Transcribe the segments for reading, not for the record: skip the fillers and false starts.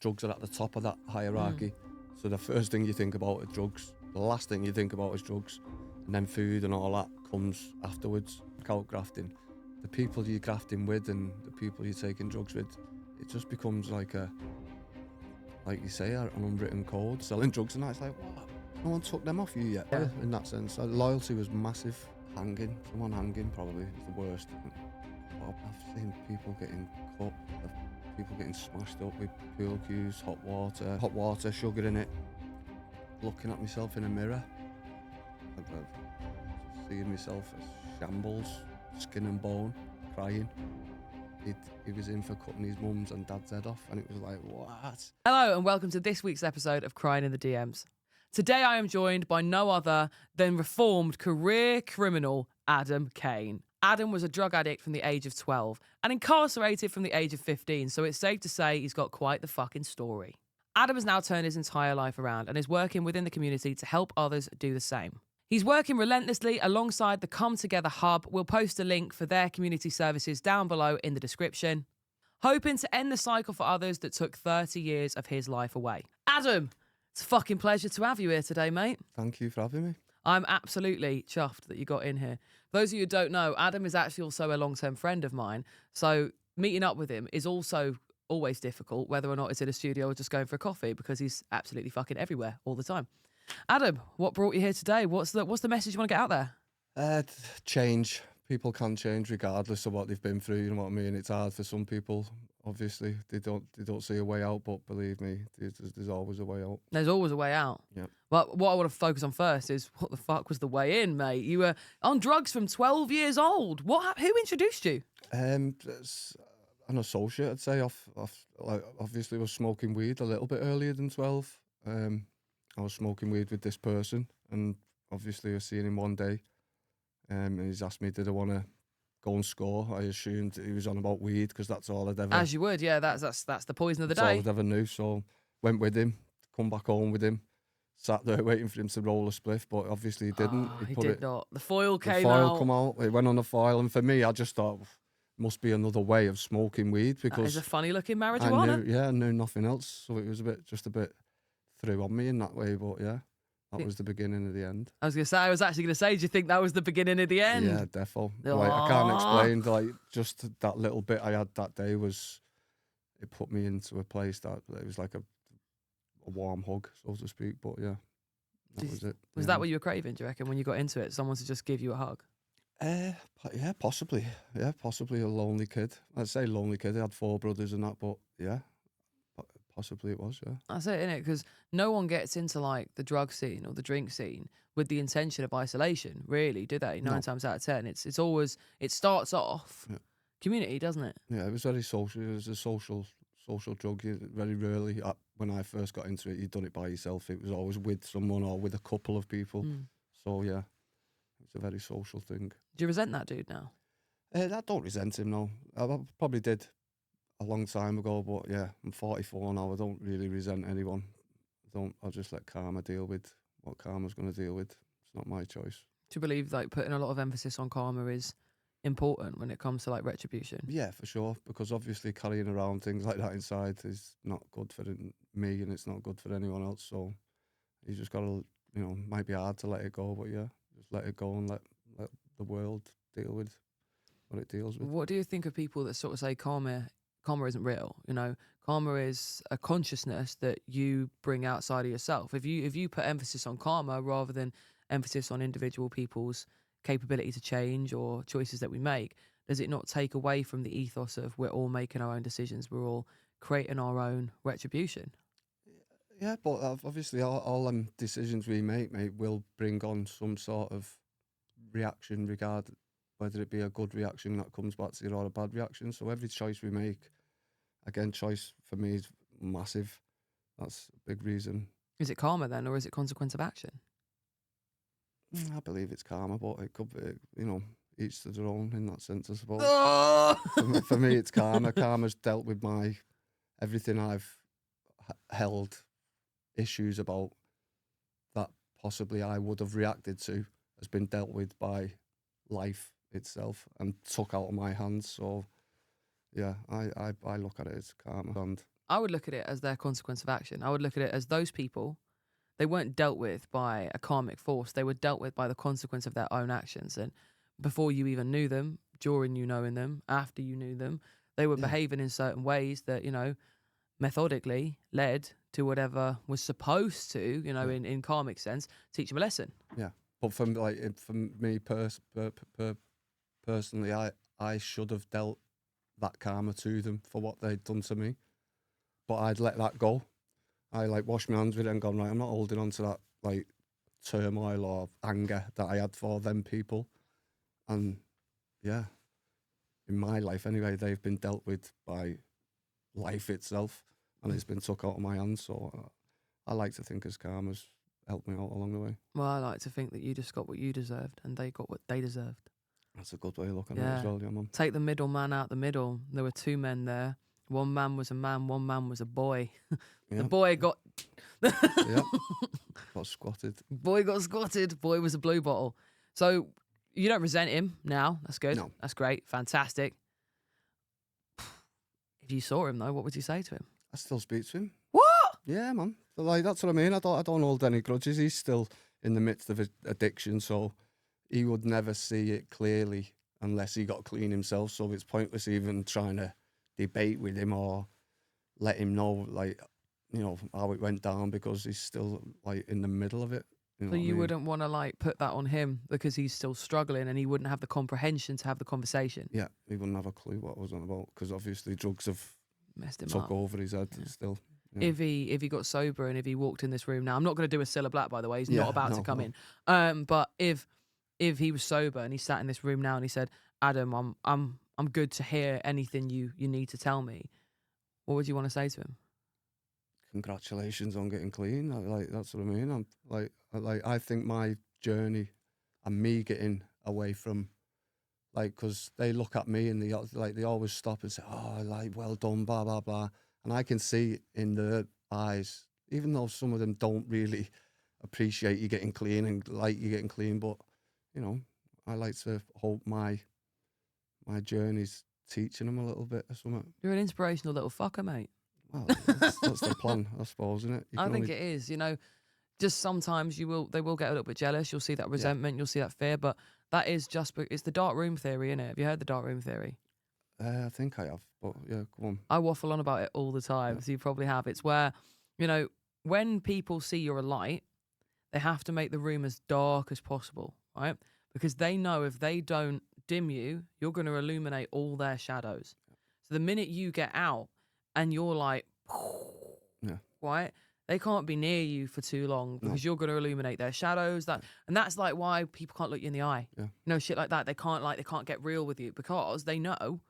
drugs are at the top of that hierarchy. So the first thing you think about are drugs. The last thing you think about is drugs. And then food and all that comes afterwards. Out grafting. The people you're grafting with and the people you're taking drugs with, it just becomes like you say, an unwritten code. Selling drugs and that, it's like, what? No one took them off you yet. Yeah. In that sense, loyalty was massive. Someone hanging probably is the worst. I've seen people getting cut, people getting smashed up with pool cues, hot water, sugar in it. Looking at myself in a mirror, seeing myself as shambles, skin and bone, crying. He was in for cutting his mum's and dad's head off, and it was like, what? Hello and welcome to this week's episode of Crying in the DMs. Today I am joined by no other than reformed career criminal Adam Caine. Adam was a drug addict from the age of 12 and incarcerated from the age of 15, so it's safe to say he's got quite the fucking story. Adam has now turned his entire life around and is working within the community to help others do the same. He's working relentlessly alongside the Come Together Hub. We'll post a link for their community services down below in the description. Hoping to end the cycle for others that took 30 years of his life away. Adam, it's a fucking pleasure to have you here today, mate. Thank you for having me. I'm absolutely chuffed that you got in here. For those of you who don't know, Adam is actually also a long-term friend of mine. So meeting up with him is also always difficult, whether or not it's in a studio or just going for a coffee, because he's absolutely fucking everywhere all the time. Adam, what brought you here today? What's the message you want to get out there? Change. People can change regardless of what they've been through. You know what I mean? It's hard for some people. Obviously, they don't see a way out. But believe me, there's always a way out. There's always a way out. Yeah. Well, what I want to focus on first is what the fuck was the way in, mate? You were on drugs from 12 years old. Who introduced you? It's an associate, I'd say. Like, obviously, was smoking weed a little bit earlier than 12. I was smoking weed with this person, and obviously I was seeing him one day, and he's asked me, did I want to go and score? I assumed he was on about weed, because that's all I'd ever... As you would, yeah, that's the poison of the that's all day. I'd ever knew, so went with him, come back home with him, sat there waiting for him to roll a spliff, but obviously he didn't. He did not. The foil came out. The foil out. come out, it went on the foil, and for me, I just thought, must be another way of smoking weed, because... That is a funny-looking marijuana. I knew nothing else, so it was just a bit through on me in that way, but yeah. That was the beginning of the end. I was actually going to say, do you think that was the beginning of the end? Yeah, defo. Like, I can't explain, like, just that little bit I had that day it put me into a place that it was like a warm hug, so to speak, but yeah, that was it. Was that what you were craving, do you reckon, when you got into it? Someone to just give you a hug? Yeah, possibly. Yeah, possibly a lonely kid. I'd say lonely kid. I had 4 brothers and that, but yeah. Possibly it was, yeah. That's it, innit? Because no one gets into like the drug scene or the drink scene with the intention of isolation, really, do they? 9 times out of 10, it's always, it starts off community, doesn't it? Yeah, it was very social. It was a social drug. Very rarely, when I first got into it, you'd done it by yourself. It was always with someone or with a couple of people. So yeah, it's a very social thing. Do you resent that dude now? I don't resent him, no. I probably did a long time ago, but yeah, I'm 44 now. I don't really resent anyone. I'll just let karma deal with what karma's going to deal with. It's not my choice. Do you believe like putting a lot of emphasis on karma is important when it comes to like retribution? Yeah, for sure, because obviously carrying around things like that inside is not good for me, and it's not good for anyone else. So you just got to, might be hard to let it go, but yeah, just let it go and let the world deal with what it deals with. What do you think of people that sort of say karma isn't real? Karma is a consciousness that you bring outside of yourself. If you put emphasis on karma rather than emphasis on individual people's capability to change or choices that we make, does it not take away from the ethos of we're all making our own decisions, we're all creating our own retribution? Yeah, but obviously all decisions we make will bring on some sort of reaction, whether it be a good reaction that comes back to you or a bad reaction. So every choice we make, again, choice for me is massive. That's a big reason. Is it karma then, or is it consequence of action? I believe it's karma, but it could be, each to their own in that sense, I suppose. For me, it's karma. Karma's dealt with everything I've held issues about that possibly I would have reacted to has been dealt with by life itself and took out of my hands. So yeah, I look at it as karma. And I would look at it as their consequence of action. I would look at it as those people, they weren't dealt with by a karmic force. They were dealt with by the consequence of their own actions. And before you even knew them, during you knowing them, after you knew them, they were behaving in certain ways that, you know, methodically led to whatever was supposed to, you know, in karmic sense, teach them a lesson. Yeah. But for me personally, I should have dealt that karma to them for what they'd done to me. But I'd let that go. I like washed my hands with it and gone, right, I'm not holding on to that like turmoil or anger that I had for them people. And yeah, in my life anyway, they've been dealt with by life itself, and it's been took out of my hands. So I like to think as karma's helped me out along the way. Well, I like to think that you just got what you deserved and they got what they deserved. That's a good way of looking at it as well, yeah, Mum. Take the middleman out the middle. There were two men there. One man was a man, one man was a boy. The boy got... Got squatted. Boy got squatted. Boy was a blue bottle. So you don't resent him now. That's good. No. That's great. Fantastic. If you saw him, though, what would you say to him? I still speak to him. What? Yeah, man. So, like, that's what I mean. I don't hold any grudges. He's still in the midst of addiction, so he would never see it clearly unless he got clean himself. So it's pointless even trying to debate with him or let him know, like, you know, how it went down, because he's still like in the middle of it. You know So what I you mean? wouldn't want to like put that on him because he's still struggling and he wouldn't have the comprehension to have the conversation. Yeah, he wouldn't have a clue what I was on about, because obviously drugs have Messed him took up. over his head still. Yeah. If he got sober and if he walked in this room now, I'm not going to do a Cilla Black, by the way. He's not about to come in. But if he was sober and he sat in this room now and he said, Adam, I'm good to hear anything you need to tell me, what would you want to say to him? Congratulations on getting clean. Like, that's what I mean. I'm like I think my journey and me getting away from, like, because they look at me and they always stop and say, oh, like, well done, blah blah blah, and I can see in their eyes, even though some of them don't really appreciate you getting clean and like you getting clean, but you know, I like to hope my journey's teaching them a little bit or something. You're an inspirational little fucker, mate. Well, that's the plan, I suppose, isn't it? I think it is. You know, just sometimes they will get a little bit jealous. You'll see that resentment. You'll see that fear. But that is just, it's the dark room theory, innit? Have you heard the dark room theory? I think I have, but yeah, go on. I waffle on about it all the time, so you probably have. It's where, you know, when people see you're a light, they have to make the room as dark as possible, right? Because they know if they don't dim you, you're going to illuminate all their shadows. So the minute you get out and you're like, right, they can't be near you for too long because you're going to illuminate their shadows. And that's like why people can't look you in the eye. Yeah. You know, shit like that. They can't get real with you because they know.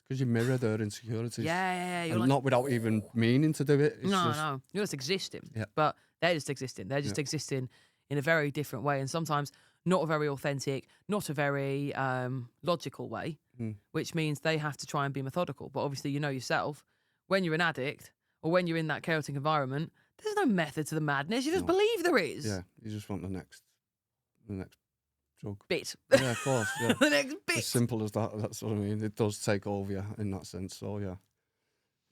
Because you mirror their insecurities. Yeah. And like, not without even meaning to do it. It's no. You're just existing. Yeah. But they're just existing. They're just existing in a very different way. And sometimes not a very authentic, not a very logical way, which means they have to try and be methodical. But obviously, you know yourself, when you're an addict or when you're in that chaotic environment, there's no method to the madness. You just believe there is. Yeah, you just want the next drug. Bit. Yeah, of course. Yeah. The next bit. As simple as that. That's what I mean. It does take over you in that sense. So yeah,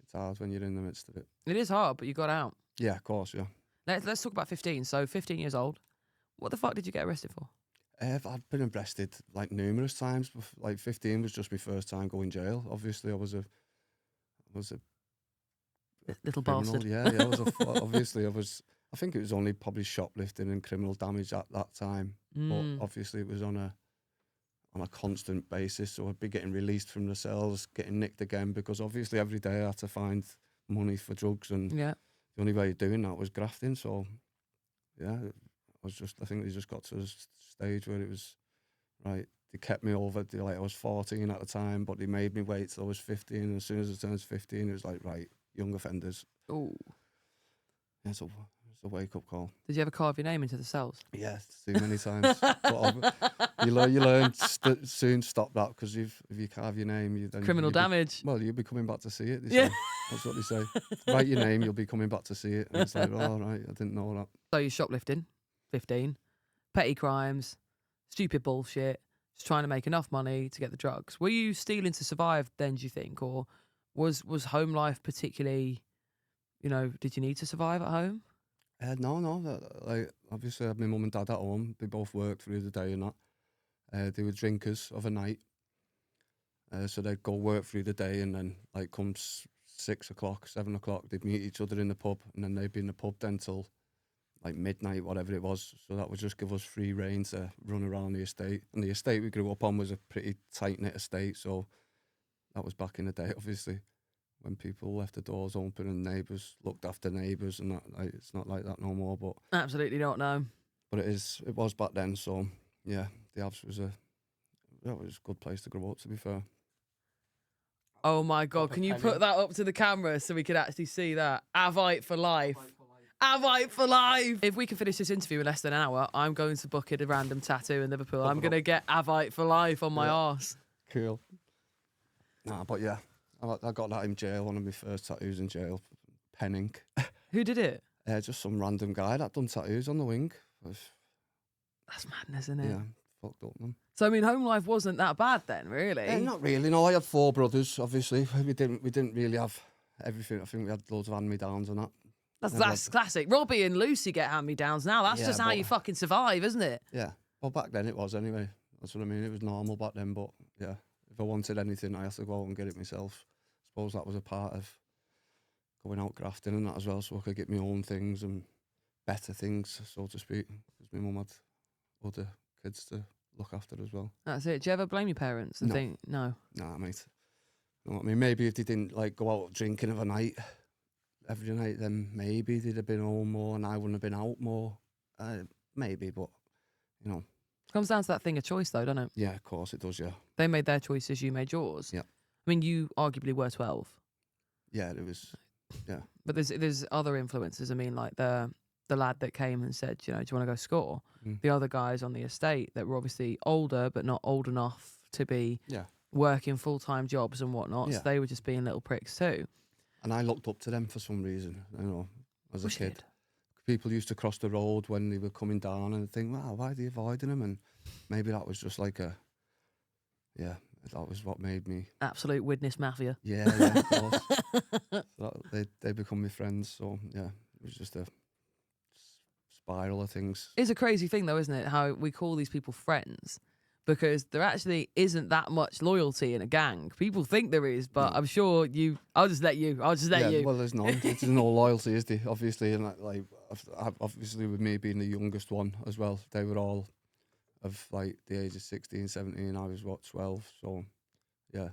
it's hard when you're in the midst of it. It is hard, but you got out. Yeah, of course. Yeah. Let's talk about 15. So 15 years old. What the fuck did you get arrested for? I'd been arrested like numerous times. Like 15 was just my first time going jail. Obviously, I was a little criminal. bastard. Yeah. I think it was only probably shoplifting and criminal damage at that time. But obviously, it was on a constant basis. So I'd be getting released from the cells, getting nicked again, because obviously every day I had to find money for drugs, and the only way of doing that was grafting. So yeah, I think they just got to a stage where it was right. They kept me over. I was 14 at the time, but they made me wait till I was 15. And as soon as I turned 15, it was like, right, young offenders. Oh, yeah, it's a wake-up call. Did you ever carve your name into the cells? Yes, too many times. But you learn soon stop that, because if you carve your name, criminal damage. You'll be coming back to see it. Say. That's what they say. Write your name, you'll be coming back to see it. And it's like, oh, right, I didn't know that. So you're shoplifting, 15, petty crimes, stupid bullshit, just trying to make enough money to get the drugs. Were you stealing to survive then, do you think? Or was home life particularly you know, did you need to survive at home? No. Like, obviously, I had my mum and dad at home. They both worked through the day and that. They were drinkers of a night. So they'd go work through the day, and then, like, come 6 o'clock, 7 o'clock, they'd meet each other in the pub, and then they'd be in the pub then till, like, midnight, whatever it was. So that would just give us free rein to run around the estate. And the estate we grew up on was a pretty tight-knit estate, so that was back in the day, obviously, when people left the doors open and neighbours looked after neighbours, and that, like, it's not like that no more. But Absolutely not, no. But it was back then. So yeah, the Avs was a good place to grow up, to be fair. Oh my God, can you put that up to the camera so we could actually see that? Avite for life. Avite for life. If we can finish this interview in less than an hour, I'm going to book it a random tattoo in Liverpool. I'm going to get Avite for life on my arse. Cool. Nah, but yeah, I got that in jail, one of my first tattoos in jail, pen ink. Who did it? Just some random guy that done tattoos on the wing. That's madness, isn't it? Yeah, fucked up, man. So I mean, home life wasn't that bad then, really? Not really. No, I had 4 brothers. Obviously, we didn't really have everything. I think we had loads of hand-me-downs and that. That's classic. Robbie and Lucy get hand-me-downs now. That's just how you fucking survive, isn't it? Yeah. Well, back then it was anyway. That's what I mean. It was normal back then, but yeah, if I wanted anything, I had to go out and get it myself. I suppose that was a part of going out grafting and that as well, so I could get my own things and better things, so to speak, because my mum had other kids to look after as well. That's it. Do you ever blame your parents and think, no? Nah, mate. You know what I mean? Maybe if they didn't like go out drinking of a night, every night, then maybe they'd have been home more and I wouldn't have been out more. Maybe, but, you know. It comes down to that thing of choice, though, doesn't it? Yeah, of course it does, yeah. They made their choices, you made yours. Yeah. I mean, you arguably were 12. Yeah, it was, yeah. But there's other influences. I mean, like the lad that came and said, you know, do you want to go score? The other guys on the estate that were obviously older, but not old enough to be working full-time jobs and whatnot. Yeah. So they were just being little pricks too. And I looked up to them for some reason, you know, as a kid. People used to cross the road when they were coming down and think, wow, why are they avoiding them? And maybe that was just like that was what made me... Absolute witness mafia. Yeah, of course. So they become my friends, so yeah, it was just a spiral of things. It's a crazy thing though, isn't it? How we call these people friends, because there actually isn't that much loyalty in a gang. People think there is, but I'm sure I'll just let you. Well, there's none. There's no loyalty, is there? Obviously, and like obviously with me being the youngest one as well, they were all of like the age of 16, 17. I was 12, so yeah,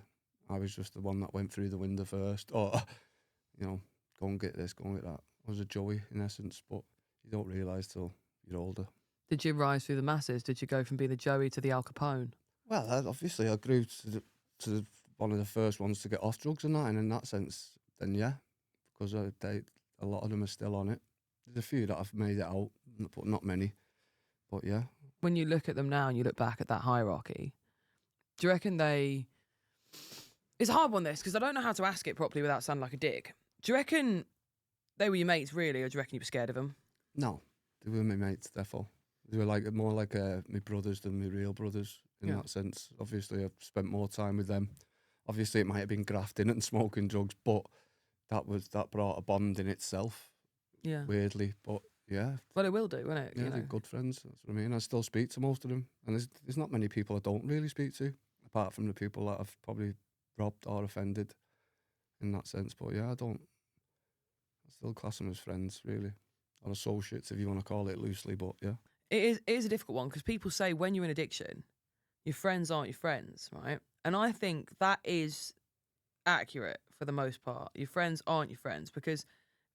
I was just the one that went through the window first, or you know, go and get this, go and get that. I was a Joey in essence, but you don't realise till you're older. Did you rise through the masses? Did you go from being the Joey to the Al Capone? Well, obviously I grew to one of the first ones to get off drugs and that, and in that sense, then yeah, because a lot of them are still on it. There's a few that I've made it out, but not many. But yeah. When you look at them now and you look back at that hierarchy, do you reckon they... It's a hard one, this, because I don't know how to ask it properly without sounding like a dick. Do you reckon they were your mates, really, or do you reckon you were scared of them? No, they were my mates, therefore. They were like more like my brothers than my real brothers in that sense. Obviously, I've spent more time with them. Obviously, it might have been grafting and smoking drugs, but that brought a bond in itself. Yeah. Weirdly, but yeah. Well, it will do, won't it? Yeah, they're good friends. That's what I mean. I still speak to most of them, and there's not many people I don't really speak to, apart from the people that I've probably robbed or offended, in that sense. But yeah, I still class them as friends, really, or associates, if you want to call it loosely. But yeah. It is a difficult one, because people say when you're in addiction, your friends aren't your friends, right? And I think that is accurate for the most part. Your friends aren't your friends, because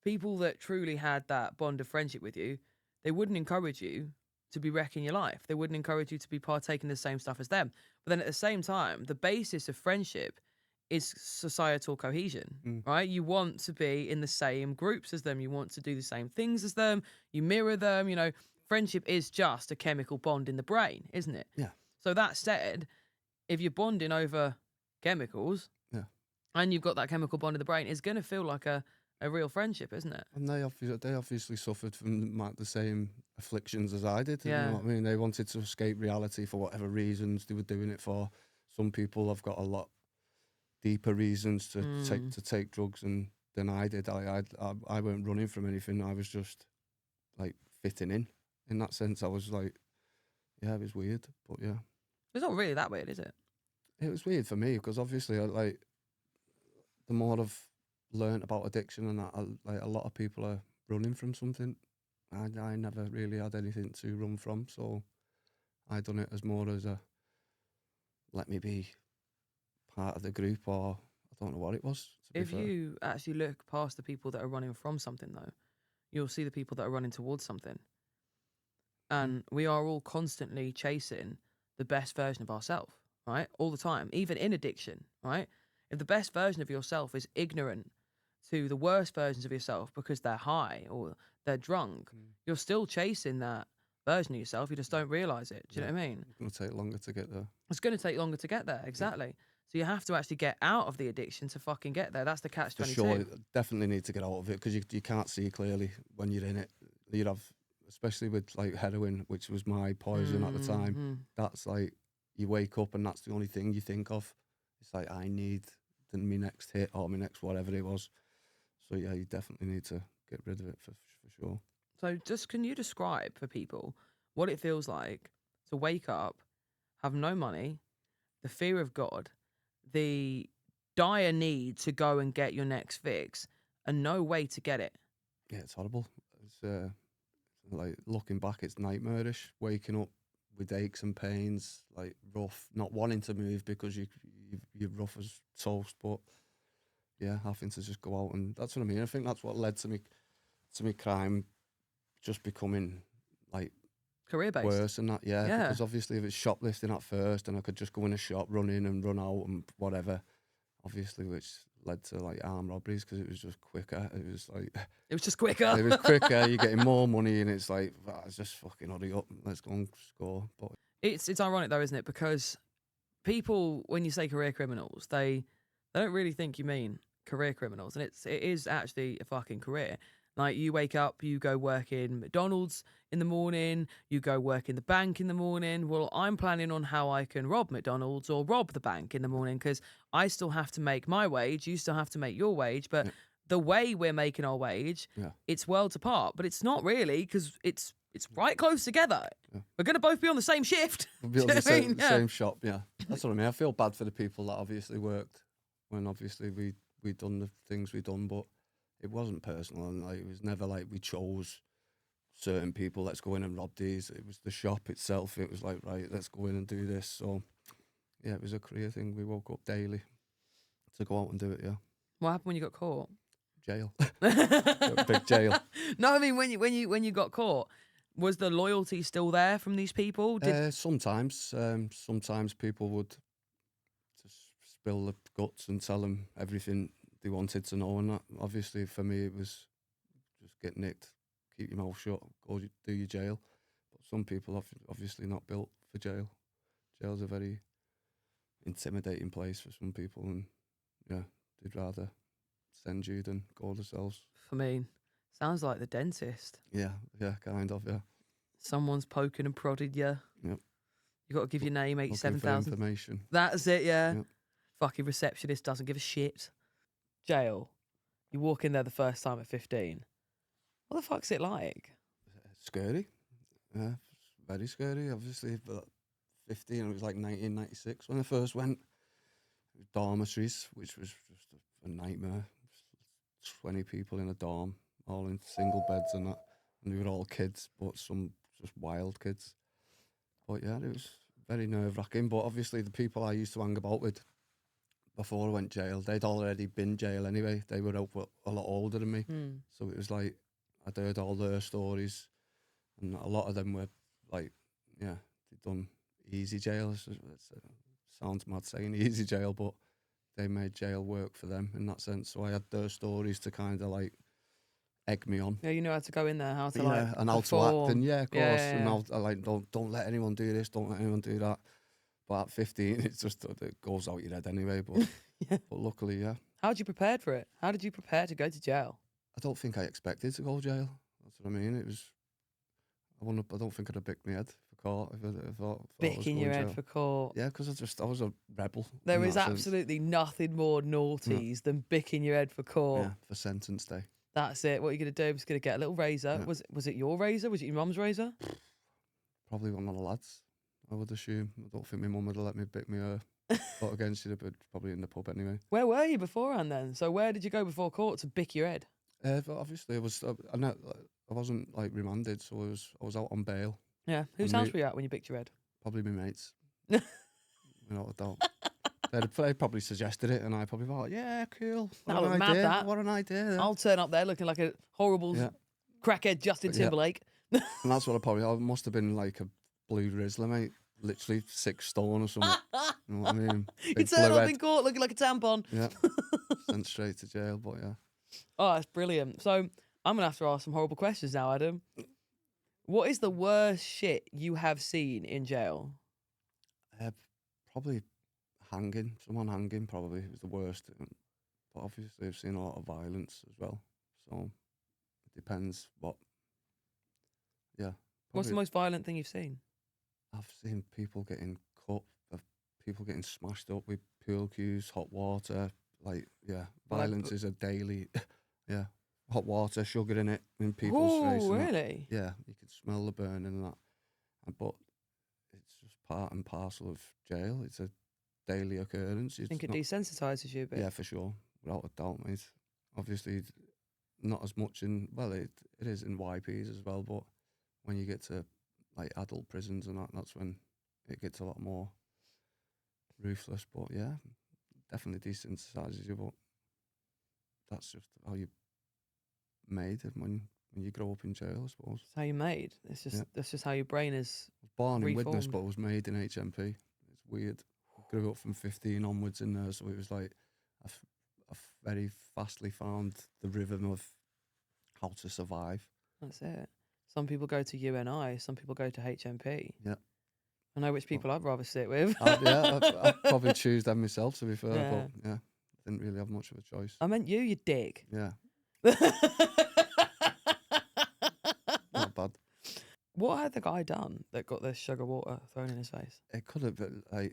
people that truly had that bond of friendship with you, they wouldn't encourage you to be wrecking your life. They wouldn't encourage you to be partaking the same stuff as them. But then at the same time, the basis of friendship is societal cohesion, right? You want to be in the same groups as them. You want to do the same things as them. You mirror them, you know. Friendship is just a chemical bond in the brain, isn't it? Yeah. So that said, if you're bonding over chemicals, and you've got that chemical bond in the brain, it's going to feel like a real friendship, isn't it? And they obviously suffered from the same afflictions as I did. Yeah. You know what I mean? They wanted to escape reality for whatever reasons they were doing it for. Some people have got a lot deeper reasons to take drugs, and than I did. I weren't running from anything. I was just like fitting in that sense. I was like, yeah, it was weird, but yeah. It's not really that weird, is it? It was weird for me because obviously, like, the more I've learned about addiction and that, like, a lot of people are running from something. I never really had anything to run from, so I done it as more as a let me be part of the group, or I don't know what it was. If you actually look past the people that are running from something, though, you'll see the people that are running towards something. And we are all constantly chasing the best version of ourselves, right? All the time, even in addiction, right? If the best version of yourself is ignorant to the worst versions of yourself because they're high or they're drunk, you're still chasing that version of yourself. You just don't realize it. Do you know what I mean? It's going to take longer to get there. It's going to take longer to get there, exactly. So you have to actually get out of the addiction to fucking get there. That's the catch-22. For sure, definitely need to get out of it because you can't see clearly when you're in it. You'd have, especially with like heroin, which was my poison at the time. That's like, you wake up and that's the only thing you think of. It's like, I need my next hit or my next whatever it was. So yeah, you definitely need to get rid of it for sure. So just can you describe for people what it feels like to wake up, have no money, the fear of God, the dire need to go and get your next fix, and no way to get it? Yeah, it's horrible. It's like, looking back, it's nightmarish. Waking up with aches and pains, like rough, not wanting to move because you're rough as toast, but yeah, having to just go out, and that's what I mean. I think that's what led to me crime just becoming like Career-based. worse and that, yeah. Because obviously if it's shoplifting at first and I could just go in a shop, run in and run out and whatever, obviously, which led to like armed robberies because it was just quicker. It was just quicker. You're getting more money and it's like, just fucking hurry up, let's go and score. But it's ironic though, isn't it? Because people, when you say career criminals, they don't really think you mean career criminals, and it is actually a fucking career. Like, you wake up, you go work in McDonald's in the morning, you go work in the bank in the morning. Well, I'm planning on how I can rob McDonald's or rob the bank in the morning because I still have to make my wage, you still have to make your wage, but the way we're making our wage, it's worlds apart. But it's not really, because it's right close together. We're going to both be on the same shift. We'll be on the same shop, yeah. That's what I mean. I feel bad for the people that obviously worked when obviously we'd done the things we'd done, but it wasn't personal, and like, it was never like we chose certain people, let's go in and rob these. It was the shop itself. It was like, right, let's go in and do this. So yeah, it was a career thing. We woke up daily to go out and do it, yeah. What happened when you got caught? Jail. Big jail. No, I mean, when you got caught, was the loyalty still there from these people? Sometimes people would just spill the guts and tell them everything they wanted to know, and that, obviously for me, it was just get nicked, keep your mouth shut, go do your jail. But some people obviously not built for jail. Jail's a very intimidating place for some people, and yeah, they'd rather send you than go themselves. I mean, sounds like the dentist. Yeah, kind of, yeah. Someone's poking and prodded you. Yep. You got to give your name, 87,000 information. That's it, yeah. Yep. Fucking receptionist doesn't give a shit. Jail. You walk in there the first time at 15. What the fuck's it like? Scary. Yeah, very scary. Obviously, but 15, it was like 1996 when I first went. Dormitories, which was just a nightmare. 20 people in a dorm, all in single beds and that. And we were all kids, but some just wild kids. But yeah, it was very nerve-wracking. But obviously the people I used to hang about with before I went jail, they'd already been jail anyway. They were a lot older than me. So it was like, I'd heard all their stories. And a lot of them were like, yeah, they'd done easy jail. It sounds mad saying easy jail, but they made jail work for them in that sense. So I had their stories to kind of like egg me on. Yeah, you know how to go in there, how to and how to act, and of course, Yeah. and I like don't let anyone do this, don't let anyone do that. But at 15, it goes out your head anyway. But but luckily, yeah. How did you prepare for it? How did you prepare to go to jail? I don't think I expected to go to jail. That's what I mean. It was. I don't think I'd have picked my head for court. If I thought I was Bicking going your to head jail. for court. Yeah, because I was a rebel. There in is that sense. absolutely nothing more naughties than bicking your head for court. Yeah, for sentence day. That's it. What you're going to do is going to get a little razor. Yeah. Was it your razor? Was it your mum's razor? Probably one of the lads, I would assume. I don't think my mum would have let me bick me hair. But again, she'd have been probably in the pub anyway. Where were you beforehand then? So where did you go before court to bick your head? But obviously, I wasn't like remanded, so I was out on bail. Yeah. Whose house were you at when you bicked your head? Probably my mates. Without a doubt. They probably suggested it, and I probably thought, yeah, cool. That'll look mad, that. What an idea. Yeah. I'll turn up there looking like a horrible crackhead Justin Timberlake. And that's what I must have been like a blue Rizzler, mate. Literally 6 stone or something. You know what I mean? You turn up in court looking like a tampon. Yeah. Sent straight to jail, but yeah. Oh, that's brilliant. So I'm going to have to ask some horrible questions now, Adam. What is the worst shit you have seen in jail? Probably hanging. Someone hanging probably was the worst. But obviously I've seen a lot of violence as well. So it depends what. Yeah. What's the most violent thing you've seen? I've seen people getting cut, people getting smashed up with pool cues, hot water. Like, yeah, violence is a daily. Yeah. Hot water, sugar in it in people's face. Oh, really? Yeah, you can smell the burn and that. But it's just part and parcel of jail. It's a daily occurrence. I think it desensitisses you a bit. Yeah, for sure. Without a doubt, mate. Obviously, not as much in, well, it is in YPs as well, but when you get to like adult prisons and that's when it gets a lot more ruthless. But yeah, definitely desensitises you, but that's just how you made it when you grow up in jail, I suppose. It's how you're made. It's just that's just how your brain is. I was born in reformed. Widnes, but I was made in HMP. It's weird. I grew up from 15 onwards in there, so it was like I very fastly found the rhythm of how to survive. That's it. Some people go to UNI, some people go to HMP. Yeah. I know which people I'd rather sit with. I'd probably choose them myself, to be fair, Yeah. but yeah, didn't really have much of a choice. I meant you dick. Yeah. Not bad. What had the guy done that got the sugar water thrown in his face? It could have been, I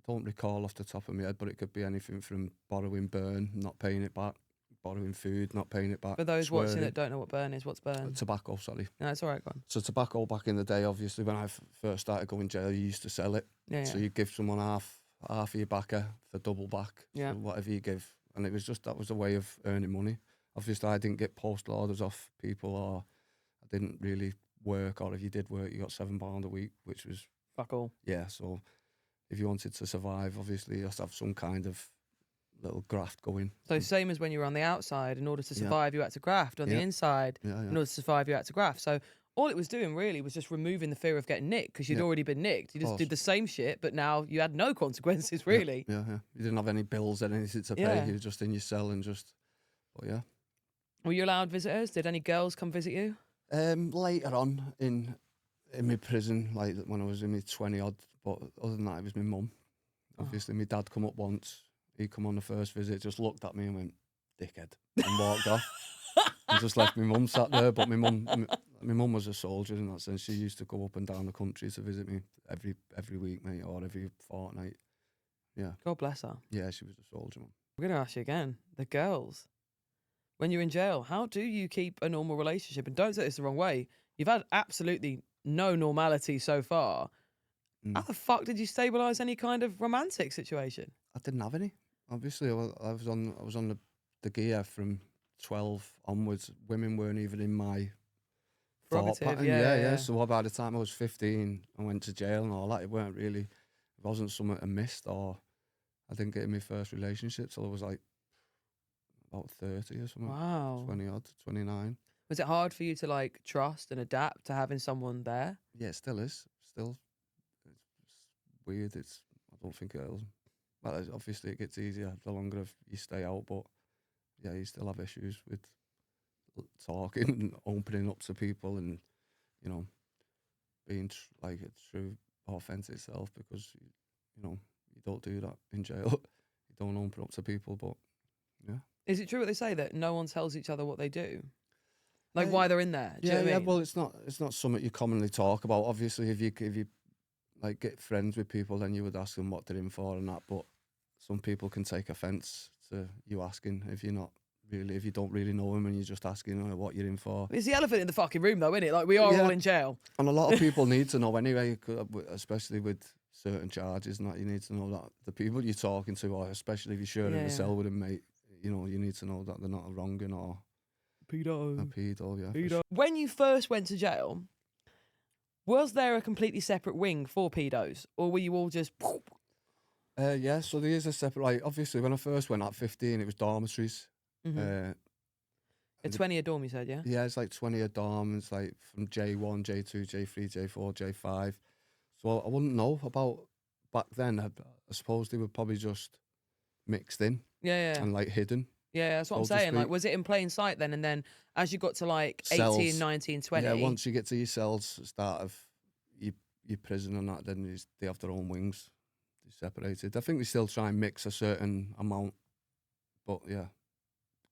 don't recall off the top of my head, but it could be anything from borrowing burn, not paying it back, borrowing food, not paying it back. For those watching swearing. that don't know what burn is, what's burn? Tobacco, sorry. No, it's all right, go on. So tobacco back in the day, obviously, when I first started going to jail, you used to sell it. Yeah, So yeah. you give someone half of your backer for double back, Yeah. so whatever you give. And it was just, that was a way of earning money. Obviously, I didn't get postal orders off people, or I didn't really work, or if you did work, you got £7 a week, which was... Fuck all. Yeah, so if you wanted to survive, obviously, you have to have some kind of little graft going. So same as when you were on the outside, in order to survive, you had to graft. On the inside, Yeah, in order to survive, you had to graft. So all it was doing really was just removing the fear of getting nicked, because you'd already been nicked. You just did the same shit, but now you had no consequences, really. Yeah. You didn't have any bills or anything to pay. Yeah. You were just in your cell and just... But yeah. Were you allowed visitors? Did any girls come visit you? Later on in my prison, like when I was in my 20-odd, but other than that, it was my mum. Obviously, my dad come up once. He come on the first visit, just looked at me and went, "Dickhead," and walked off. And just left my mum sat there. But my mum was a soldier in that sense. She used to go up and down the country to visit me every week, mate, or every fortnight. Yeah. God bless her. Yeah, she was a soldier, man. We're going to ask you again. The girls. When you're in jail, how do you keep a normal relationship? And don't say this the wrong way. You've had absolutely no normality so far. How the fuck did you stabilise any kind of romantic situation? I didn't have any. Obviously, I was on the gear from 12 onwards. Women weren't even in my thought Prerogative, pattern. yeah. So by the time I was 15, I went to jail and all that. It wasn't something I missed, or I didn't get in my first relationship till I was like about 30 or something. Wow. 20-odd, 29. Was it hard for you to like trust and adapt to having someone there? Yeah, it still is. It's weird. I don't think it'll... Well, obviously it gets easier the longer you stay out, but yeah, you still have issues with talking and opening up to people, and being like a true authentic self, because you don't do that in jail. You don't open up to people, but yeah. Is it true what they say that no one tells each other what they do? Like why they're in there? Do you know what I mean? Well, it's not something you commonly talk about. Obviously, if you like get friends with people, then you would ask them what they're in for and that. But some people can take offence to you asking if you don't really know them and you're just asking what you're in for. It's the elephant in the fucking room, though, isn't it? Like, we are all in jail. And a lot of people need to know anyway, especially with certain charges and that. You need to know that the people you're talking to, or especially if you're sharing a cell with them, mate, you need to know that they're not a wronging or pedo. A pedo, yeah. Pedo. When you first went to jail, was there a completely separate wing for pedos, or were you all just... Yeah, so there is a separate, like, obviously when I first went at 15, it was dormitories. Mm-hmm. 20 a dorm, you said, yeah? Yeah, it's like 20 a dorm. It's like from J1, J2, J3, J4, J5. So I wouldn't know about back then. I suppose they were probably just mixed in. Yeah. And like hidden. Yeah, that's what I'm saying. Like, was it in plain sight then? And then as you got to like cells, 18, 19, 20. Yeah, once you get to your cells, start of your prison and that, then they have their own wings. They're separated. I think they still try and mix a certain amount. But yeah,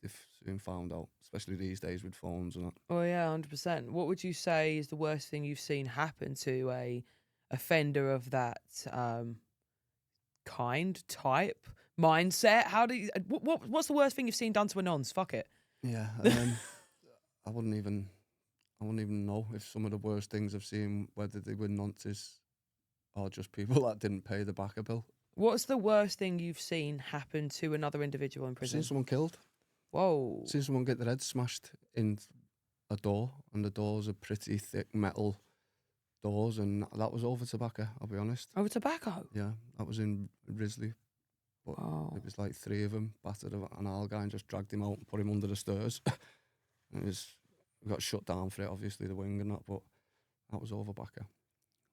they've soon found out, especially these days with phones and that. Oh yeah, 100%. What would you say is the worst thing you've seen happen to a offender of that type, mindset? How do you, what's the worst thing you've seen done to a nonce? Fuck it. Yeah, I wouldn't even know if some of the worst things I've seen, whether they were nonces or just people that didn't pay the backer bill. What's the worst thing you've seen happen to another individual in prison? Seen someone killed. Whoa. Seen someone get their head smashed in a door, and the doors are pretty thick metal doors, and that was over tobacco, I'll be honest. Over tobacco? Yeah, that was in Risley. But it was like 3 of them battered an owl guy and just dragged him out and put him under the stairs. And we got shut down for it, obviously, the wing and that, but that was over backer.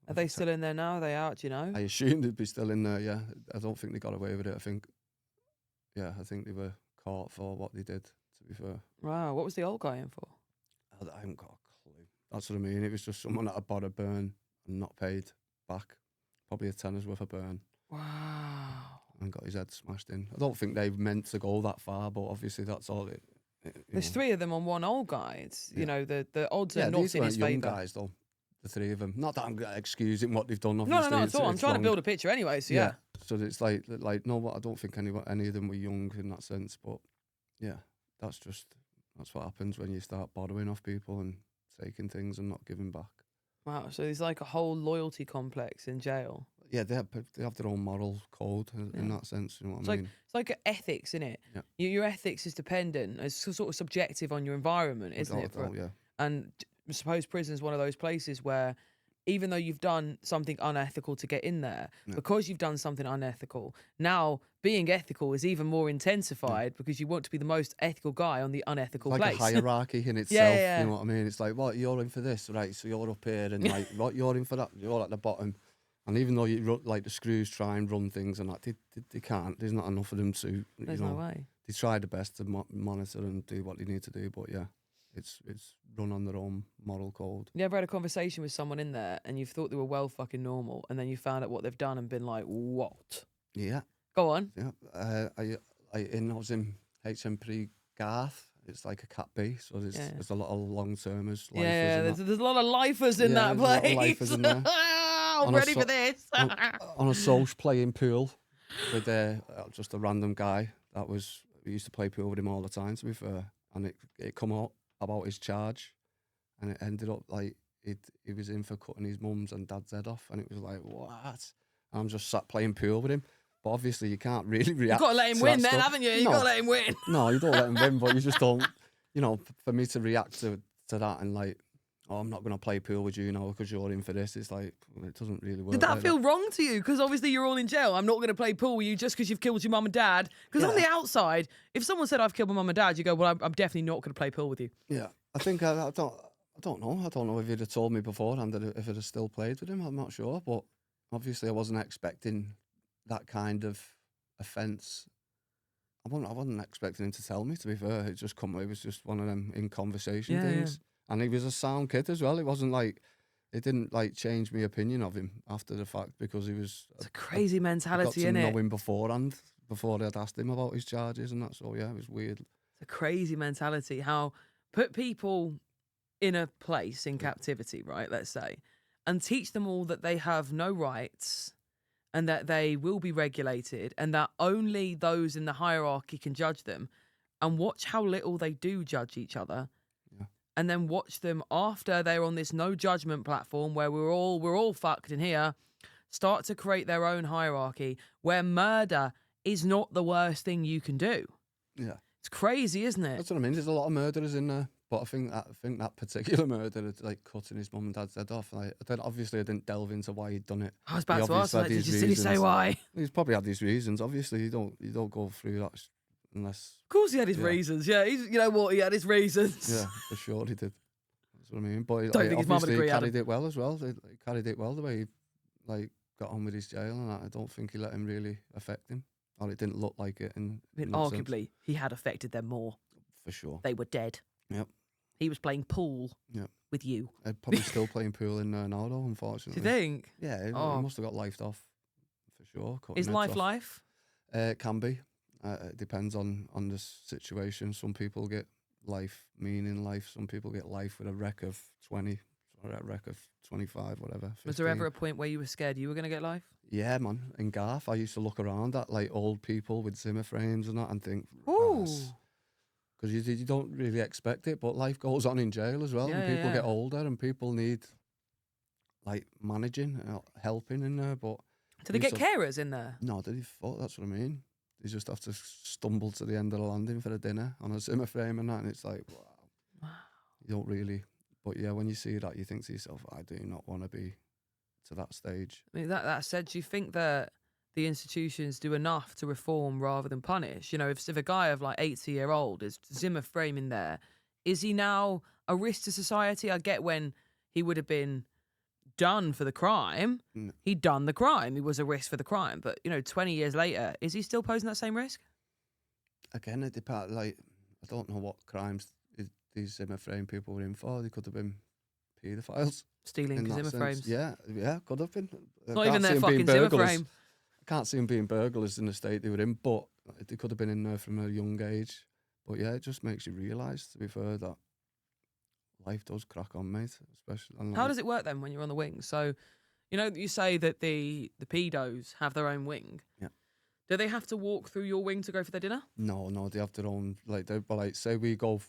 Are they still in there now? Are they out, do you know? I assume they'd be still in there, yeah. I don't think they got away with it. I think they were caught for what they did, to be fair. Wow, what was the old guy in for? I haven't got a clue. That's what I mean. It was just someone that had bought a burn and not paid back. Probably a tenner's worth of burn. Wow. And got his head smashed in. I don't think they meant to go that far, but obviously that's all it... There's 3 of them on one old guy. It's, you know, the odds are not in his favour. These weren't young guys, though. The 3 of them. Not that I'm excusing what they've done, obviously. No, not at all. I'm trying to build a picture anyway, so yeah. So it's like no, I don't think any of them were young in that sense, but yeah, that's what happens when you start borrowing off people and taking things and not giving back. Wow, so there's like a whole loyalty complex in jail. Yeah, they have their own moral code in that sense, you know what I mean? It's like ethics, isn't it? Yeah. Your ethics is dependent, it's sort of subjective on your environment, isn't it? Yeah. And I suppose prison is one of those places where even though you've done something unethical to get in there, because you've done something unethical, now being ethical is even more intensified because you want to be the most ethical guy on the unethical place. Like a hierarchy in itself, you know what I mean? It's like, what, you're in for this, right? So you're up here, and like, what, you're in for that, you're at the bottom. And even though like the screws try and run things and that, they can't. There's not enough of them to, There's no way. They try the best to monitor and do what they need to do, but yeah. It's run on their own moral code. You ever had a conversation with someone in there and you thought they were well fucking normal, and then you found out what they've done and been like, what? Yeah. Go on. Yeah. I was in HMP Garth. It's like a Cat B, so there's a lot of long-termers. There's a lot of lifers in that place. A lot of lifers in there. I'm ready for this. on a social playing pool with just a random guy. We used to play pool with him all the time, to be fair. And it come out about his charge, and it ended up like he was in for cutting his mum's and dad's head off, and it was like, what? And I'm just sat playing pool with him, but obviously you can't really react. You've got to let him win then, haven't you? You've got to let him win. No, you don't let him win, but you just don't, for me to react to that and like, oh, I'm not going to play pool with you now because you're in for this. It's like, it doesn't really work. Did that feel wrong to you? Because obviously you're all in jail. I'm not going to play pool with you just because you've killed your mum and dad. Because on the outside, if someone said I've killed my mum and dad, you go, well, I'm definitely not going to play pool with you. Yeah, I think I don't know. I don't know if he'd have told me beforehand if I'd have still played with him. I'm not sure, but obviously I wasn't expecting that kind of offence. I wasn't expecting him to tell me. To be fair, it was just one of them in conversation things. Yeah. And he was a sound kid as well. It wasn't like, it didn't like change my opinion of him after the fact because he was... It's a crazy mentality, innit? I got to know him beforehand, before I'd asked him about his charges and that. So yeah, it was weird. It's a crazy mentality. How put people in a place in captivity, right, let's say, and teach them all that they have no rights and that they will be regulated and that only those in the hierarchy can judge them, and watch how little they do judge each other. Yeah. And then watch them after they're on this no judgment platform where we're all fucked in here, start to create their own hierarchy where murder is not the worst thing you can do. Yeah. It's crazy, isn't it? That's what I mean. There's a lot of murderers in there, but I think that particular murderer, like cutting his mum and dad's head off. Like, obviously, I didn't delve into why he'd done it. I was about to ask that. Did he say why? He's probably had these reasons. Obviously, you don't go through that unless. Of course, he had his reasons. Yeah, you know what? He had his reasons. Yeah, for sure he did. That's what I mean. But Don't think his mum would agree. He carried it well as well. He carried it well the way he got on with his jail and that. I don't think he let him really affect him. Or it didn't look like it. Arguably, he had affected them more. For sure. They were dead. Yep. He was playing pool with you. I'd probably still playing pool in now, though, unfortunately. Do you think? Yeah, he must have got lifed off, for sure. Is life? It can be. It depends on the situation. Some people get life, meaning life. Some people get life with a wreck of 20, or a wreck of 25, whatever. 15. Was there ever a point where you were scared you were going to get life? Yeah, man. In Garth, I used to look around at like old people with Zimmer frames and that and think, ooh. Because you don't really expect it, but life goes on in jail as well. Yeah, and people get older and people need like managing, helping in there. But do they get carers in there? No, that's what I mean. They just have to stumble to the end of the landing for a dinner on a Zimmer frame and that, and it's like, wow. You don't really. But yeah, when you see that, you think to yourself, I do not want to be to that stage. I mean, that said, do you think that the institutions do enough to reform rather than punish? You know, if a guy of like 80-year-old is Zimmer framing there, is he now a risk to society? I get when he would have been done for the crime. He'd done the crime. He was a risk for the crime. But, 20 years later, is he still posing that same risk? Again, it depends. Like, I don't know what crimes these Zimmer frame people were in for. They could have been paedophiles. Stealing Zimmer frames. Yeah, could have been. Not even their fucking Zimmer frame. I can't see them being burglars in the state they were in, but they could have been in there from a young age. But yeah, it just makes you realise, to be fair, that life does crack on, mate. Especially. How does it work then when you're on the wing? So, you say that the pedos have their own wing. Yeah. Do they have to walk through your wing to go for their dinner? No, they have their own. Say we go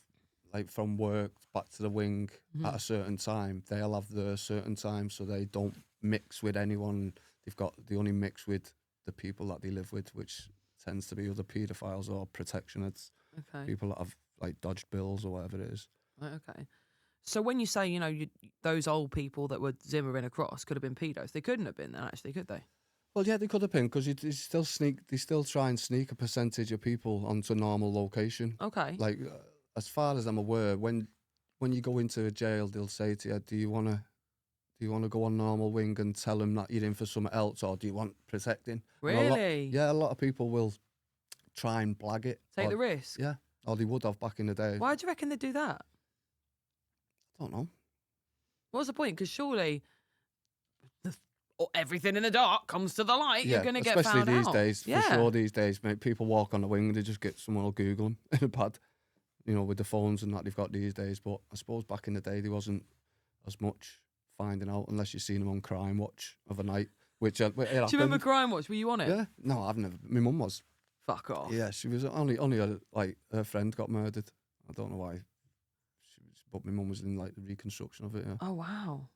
from work back to the wing at a certain time. They'll have their certain time, so they don't mix with anyone. They only mix with the people that they live with, which tends to be other paedophiles or protectionates. Okay. People that have dodged bills or whatever it is. Right, okay. So when you say, those old people that were Zimmering across could have been pedos, they couldn't have been then, actually, could they? Well, yeah, they could have been, because they still try and sneak a percentage of people onto normal location. Okay. As far as I'm aware, when you go into a jail, they'll say to you, do you want to go on normal wing and tell them that you're in for something else, or do you want protecting? Really? A lot of people will try and blag it. Take the risk? Yeah, or they would have back in the day. Why do you reckon they do that? I don't know. What's the point? Because surely everything in the dark comes to the light. Yeah, you're going to get found out. Especially these days. For sure, these days, mate, people walk on the wing, they just get someone will Google them in a pad, with the phones and that they've got these days. But I suppose back in the day, there wasn't as much finding out unless you've seen them on Crime Watch of a night. Which do you remember Crime Watch? Were you on it? Yeah. No, I've never. My mum was. Fuck off. Yeah, she was only her friend got murdered. I don't know why. But my mum was in the reconstruction of it. Yeah. Oh wow.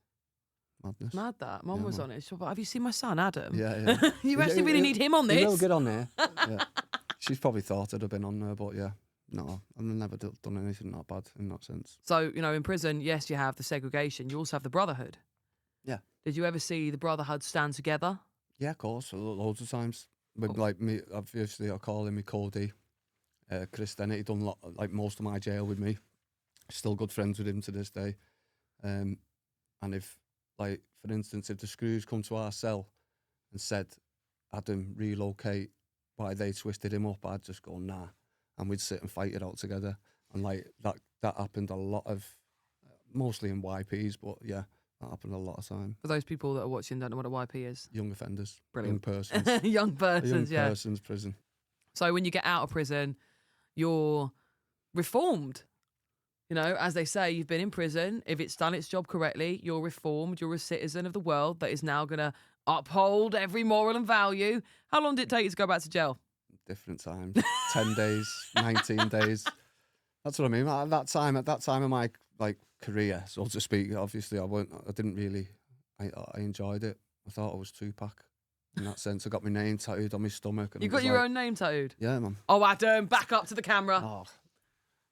Madness. Mad that. Mum was on it. But have you seen my son, Adam? Yeah. You actually really need him on this. He'll get on there. Yeah. She's probably thought I'd have been on there, but yeah. No, I've never done anything that bad in that sense. So, in prison, yes, you have the segregation. You also have the brotherhood. Yeah. Did you ever see the brotherhood stand together? Yeah, of course. Loads of times. With, me, obviously, I call him Cody. Chris Dennett, he done most of my jail with me. Still good friends with him to this day. And if, for instance, if the screws come to our cell and said, Adam, relocate, why they twisted him up, I'd just go, nah. And we'd sit and fight it out together. And that happened a lot of, mostly in YPs, but yeah, that happened a lot of time. For those people that are watching don't know what a YP is. Young offenders. Brilliant. Young persons. Young persons, young person's prison. So when you get out of prison, you're reformed. You know, as they say, you've been in prison. If it's done its job correctly, you're reformed. You're a citizen of the world that is now going to uphold every moral and value. How long did it take you to go back to jail? Different times. 10 days, 19 days. That's what I mean. At that time of my career, so to speak, obviously I enjoyed it. I thought I was Tupac in that sense. I got my name tattooed on my stomach. And You got your own name tattooed? Yeah, man. Oh, Adam, back up to the camera. Oh.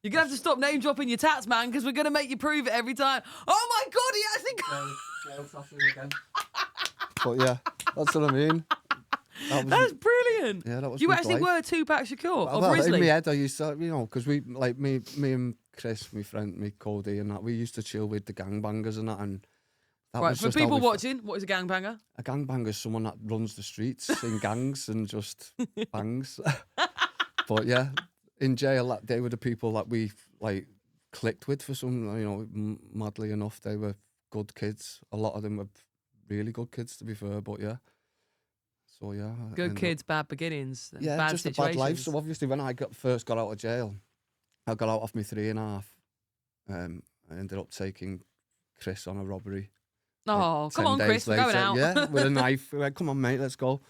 You're going to have to stop name dropping your tats, man, because we're going to make you prove it every time. Oh, my God, he actually... But yeah, that's what I mean. That's brilliant. Yeah, that was You my actually life. were Tupac Shakur of Well, Risley. in my head, I used to, because me and Chris, my friend, me Cody, and that, we used to chill with the gangbangers and that. And that Right, was for just how people we watching, what is a gangbanger? A gangbanger is someone that runs the streets in gangs and just bangs. But yeah, in jail, they were the people that we clicked with for some, madly enough, they were good kids. A lot of them were really good kids, to be fair. But yeah, so yeah, Good kids, bad beginnings, yeah, bad just situations. a bad life. So obviously, when I first got out of jail, I got out off my 3.5. I ended up taking Chris on a robbery. Oh, come 10 on, days Chris, we're going out. Yeah, with a knife. We went, come on, mate, let's go.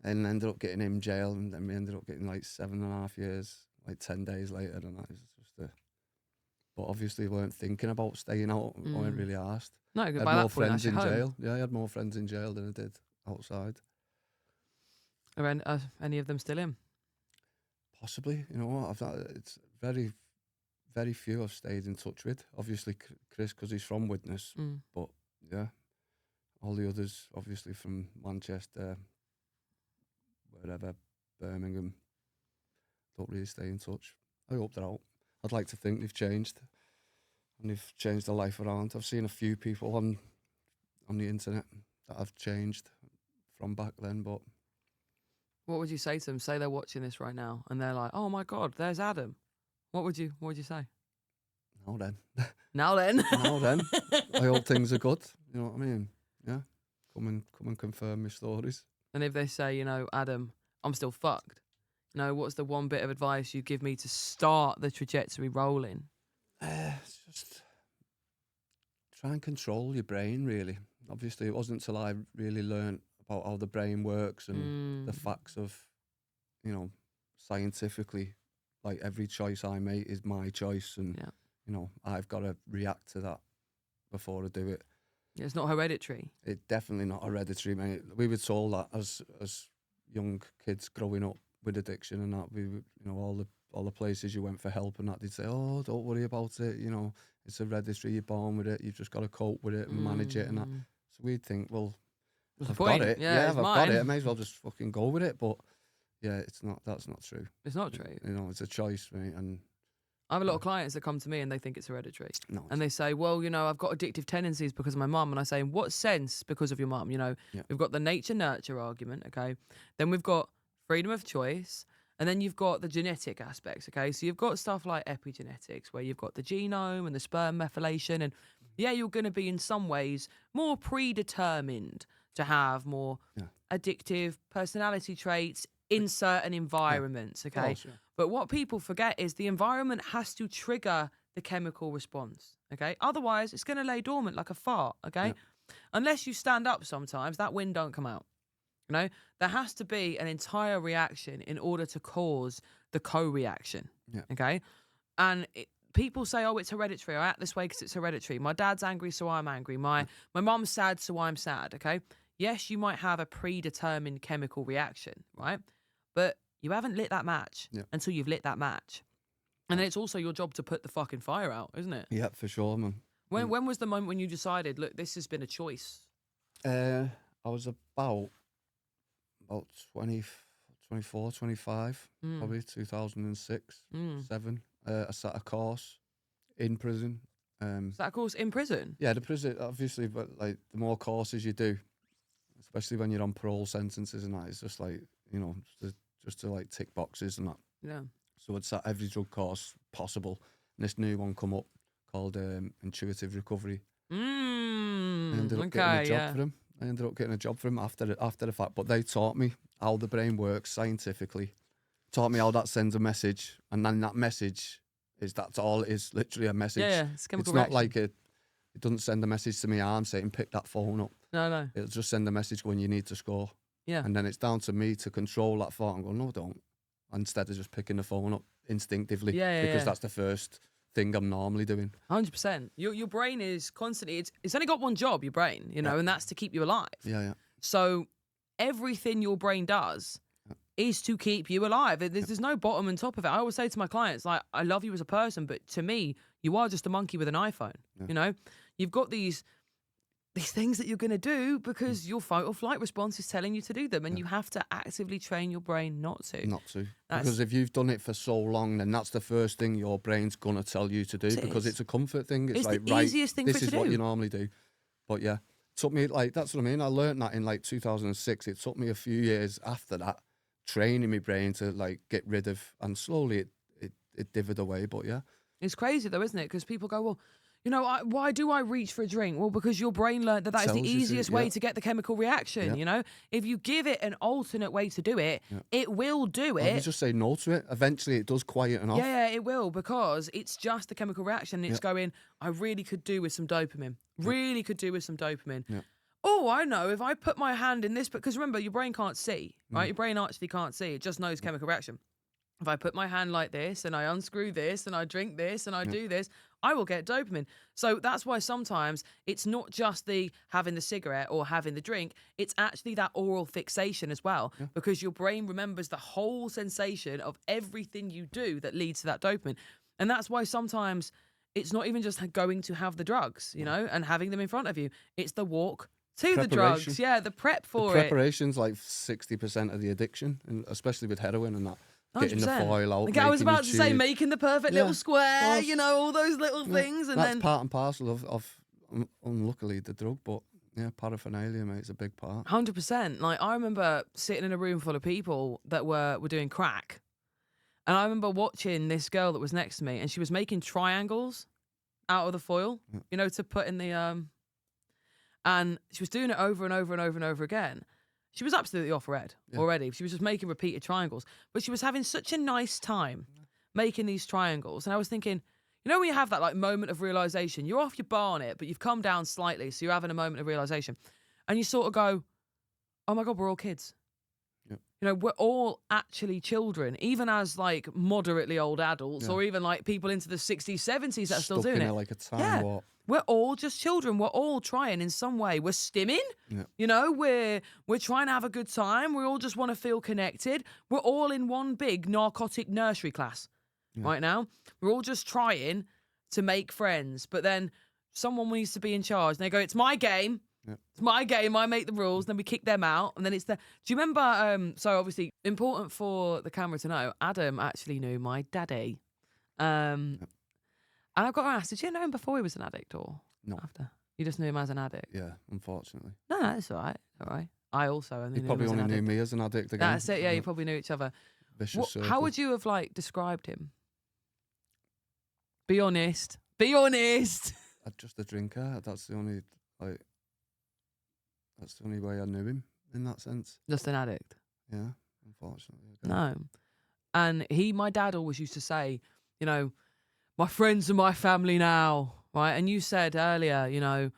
And ended up getting him jail, and then we ended up getting 7.5 years, 10 days later, and that was just But obviously, we weren't thinking about staying out. We weren't really asked. No, I had by more that point, friends that's your in home. jail. Yeah, I had more friends in jail than I did outside. Are any of them still in? Possibly, it's very, very few I've stayed in touch with. Obviously, Chris, because he's from Widnes, but yeah, all the others, obviously from Manchester, wherever, Birmingham, don't really stay in touch. I hope they're out. I'd like to think they've changed, and they've changed their life around. I've seen a few people on the internet that have changed from back then, but. What would you say to them? Say they're watching this right now, and they're like, "Oh my God, there's Adam." What would you say? Now then. Now then. Now then. I hope things are good. You know what I mean? Yeah. Come and confirm my stories. And if they say, Adam, I'm still fucked, what's the one bit of advice you give me to start the trajectory rolling? It's just try and control your brain, really. Obviously, it wasn't until I really learned about how the brain works and the facts of, scientifically, every choice I make is my choice, and I've got to react to that before I do it. Yeah, it's not hereditary. It's definitely not hereditary, mate. We were told that as young kids growing up with addiction and that, we all the places you went for help and that, they'd say, "Oh, don't worry about it. It's hereditary. You're born with it. You've just got to cope with it and manage it and that." So we'd think, well, I've got it. Yeah, if I've got it, I may as well just fucking go with it. But yeah, it's not. That's not true. It's not true. It's a choice, mate. And I have a lot of clients that come to me and they think it's hereditary. No, and they say, well, I've got addictive tendencies because of my mum. And I say, in what sense because of your mum? We've got the nature-nurture argument, okay? Then we've got freedom of choice. And then you've got the genetic aspects, okay? So you've got stuff like epigenetics, where you've got the genome and the sperm methylation. And yeah, you're going to be in some ways more predetermined to have more addictive personality traits in certain environments, okay? Course, yeah. But what people forget is the environment has to trigger the chemical response, okay? Otherwise, it's going to lay dormant like a fart, okay? Yeah. Unless you stand up sometimes, that wind don't come out. There has to be an entire reaction in order to cause the co-reaction, okay? And people say, oh, it's hereditary. I act this way because it's hereditary. My dad's angry, so I'm angry. My mum's sad, so I'm sad, okay? Yes, you might have a predetermined chemical reaction, right? But you haven't lit that match until you've lit that match. And then it's also your job to put the fucking fire out, isn't it? Yeah, for sure, man. When was the moment when you decided, look, this has been a choice? I was about 24, 25, probably 2006, 7. I sat a course in prison. Is that a course in prison? Yeah, the prison, obviously, but the more courses you do, especially when you're on parole sentences and that, it's just just to tick boxes and that. Yeah. So I'd sat every drug course possible, and this new one come up called Intuitive Recovery. I ended up getting a job for him. I ended up getting a job for him after the fact, but they taught me how the brain works scientifically, taught me how that sends a message, and then that message That's all it is, literally a message. Yeah, it's chemical It's not reaction. like it doesn't send a message to my arm saying pick that phone up. No. It'll just send a message when you need to score. Yeah. And then it's down to me to control that thought and go, no, don't. Instead of just picking the phone up instinctively. Because that's the first thing I'm normally doing. 100%. Your brain is constantly, it's only got one job, your brain, you know, and that's to keep you alive. Yeah. So everything your brain does is to keep you alive. There's no bottom and top of it. I always say to my clients, like, I love you as a person, but to me, you are just a monkey with an iPhone. You know, you've got these things that you're going to do because your fight or flight response is telling you to do them, and you have to actively train your brain not to. Because if you've done it for so long, then that's the first thing your brain's going to tell you to do, because it's a comfort thing. It's like, the easiest thing this for it is to what do. you normally do. But yeah, it took me, like, that's what I mean. I learned that in like 2006. It took me a few years after that, training my brain to like get rid of, and slowly it dithered away. But yeah. It's crazy though, isn't it? Because people go, well, you know, why do I reach for a drink? Well, because your brain learned that is the easiest way to get the chemical reaction, you know? If you give it an alternate way to do it, it will do it. You just say no to it. Eventually it does quieten off. Yeah, it will, because it's just the chemical reaction. It's going, I really could do with some dopamine. Really could do with some dopamine. Oh, I know, if I put my hand in this, because remember, your brain can't see, right? Your brain actually can't see. It just knows chemical reaction. If I put my hand like this and I unscrew this and I drink this and I do this, I will get dopamine. So that's why sometimes it's not just the having the cigarette or having the drink, it's actually that oral fixation as well, because your brain remembers the whole sensation of everything you do that leads to that dopamine. And that's why sometimes it's not even just going to have the drugs, you know, and having them in front of you. It's the walk to the drugs. Yeah, the prep for it. Preparation's like 60% of the addiction, and especially with heroin and that. 100%. Getting the foil out. Like I was about to say, making the perfect little square, you know, all those little things. And that's part and parcel of unluckily, the drug, but yeah, paraphernalia, mate, is a big part. 100%. Like, I remember sitting in a room full of people that were doing crack. And I remember watching this girl that was next to me, and she was making triangles out of the foil, you know, to put in the... And she was doing it over and over and over and over again. She was absolutely off her head already. She was just making repeated triangles. But she was having such a nice time making these triangles. And I was thinking, you know when you have that like moment of realisation, you're off your bar on it, but you've come down slightly, so you're having a moment of realisation. And you sort of go, oh my God, we're all kids. You know, we're all actually children, even as like moderately old adults or even like people into the 60s, 70s that are still doing it. Like a time warp. We're all just children. We're all trying in some way. We're stimming, you know, we're trying to have a good time. We all just want to feel connected. We're all in one big narcotic nursery class right now. We're all just trying to make friends. But then someone needs to be in charge. And they go, it's my game. It's my game. I make the rules. And then we kick them out. And then it's the... Do you remember... so obviously, important for the camera to know, Adam actually knew my daddy. And I've got to ask, did you know him before he was an addict or after? You just knew him as an addict? Yeah, unfortunately. No, that's all right. All right. I also only knew probably him as only an knew addict. me as an addict again. That's it, yeah, you probably knew each other. Vicious circle. How would you have, like, described him? Be honest. Be honest. Just a drinker. That's the only, like, that's the only way I knew him in that sense. Just an addict? Yeah, unfortunately. No. And my dad always used to say, you know, my friends are my family now, right? And you said earlier, you know,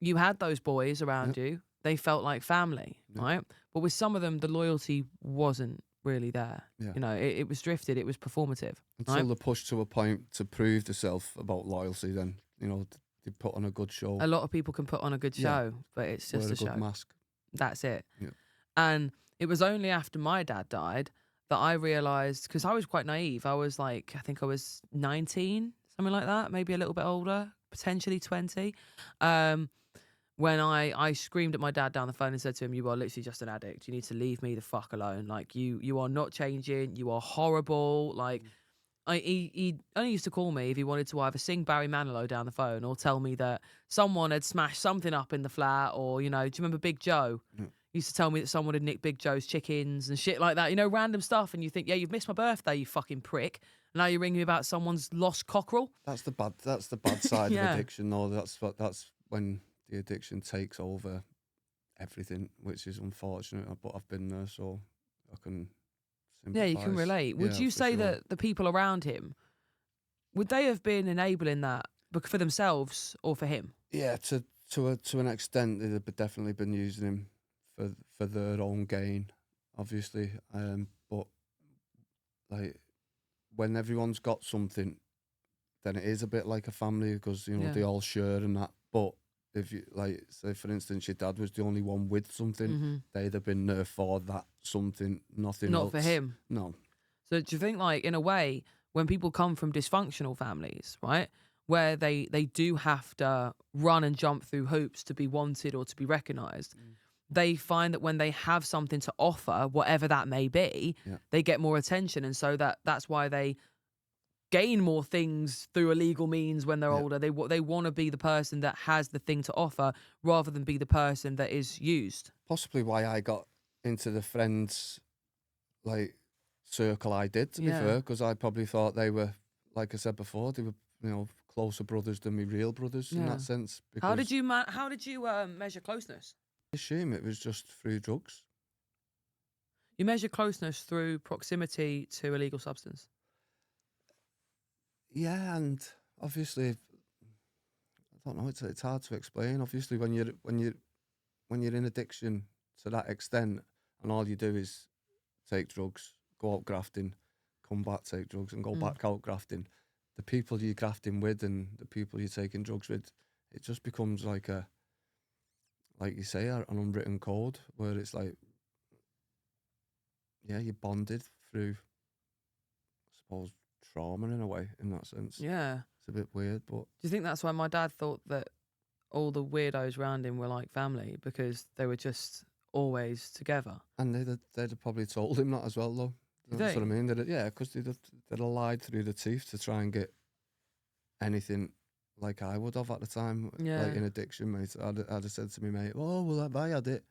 you had those boys around you. They felt like family, right? But with some of them, the loyalty wasn't really there. You know, it was drifted. It was performative. Until the push to a point to prove themselves about loyalty, then, you know, they put on a good show. A lot of people can put on a good show, but it's just a show. Good mask. That's it. Yeah. And it was only after my dad died that I realised, because I was quite naive. I was like, I think I was 19, something like that, maybe a little bit older, potentially 20. When I screamed at my dad down the phone and said to him, you are literally just an addict. You need to leave me the fuck alone. Like, you are not changing. You are horrible. Like, he only used to call me if he wanted to either sing Barry Manilow down the phone or tell me that someone had smashed something up in the flat, or, you know, do you remember Big Joe? He used to tell me that someone had nicked Big Joe's chickens and shit like that, you know, random stuff. And you think, yeah, you've missed my birthday, you fucking prick. And now you're ringing me about someone's lost cockerel. That's the bad side of addiction, though. That's when the addiction takes over everything, which is unfortunate. But I've been there, so I can sympathise. Yeah, you can relate. Would you say that the people around him would they have been enabling that for themselves or for him? Yeah, to an extent, they'd have definitely been using him for their own gain, obviously. But like when everyone's got something, then it is a bit like a family because Yeah. they all share and that. But if you like, say for instance, your dad was the only one with something, they'd have been there for that something, nothing Not else. for him. No. So do you think, like, in a way, when people come from dysfunctional families, right, where they do have to run and jump through hoops to be wanted or to be recognised, they find that when they have something to offer, whatever that may be, they get more attention, and so that's why they gain more things through illegal means when they're older. They want to be the person that has the thing to offer rather than be the person that is used. Possibly why I got into the friends like circle I did, to be fair, because I probably thought they were, like I said before, they were closer brothers than me real brothers in that sense. How did you measure closeness? I assume it was just through drugs. You measure closeness through proximity to illegal substance. Yeah, and obviously, I don't know. It's hard to explain. Obviously, when you're in addiction to that extent, and all you do is take drugs, go out grafting, come back, take drugs, and go back out grafting. The people you're grafting with and the people you're taking drugs with, it just becomes like you say, an unwritten code where it's like, yeah, you're bonded through, I suppose, trauma in a way, in that sense. Yeah. It's a bit weird, but... Do you think that's why my dad thought that all the weirdos around him were like family, because they were just always together? And they'd have probably told him that as well, though. That's what I mean. Because they'd have lied through the teeth to try and get anything like I would have at the time, like in addiction, mate. I'd have said to me, mate, "Oh, well, I had it.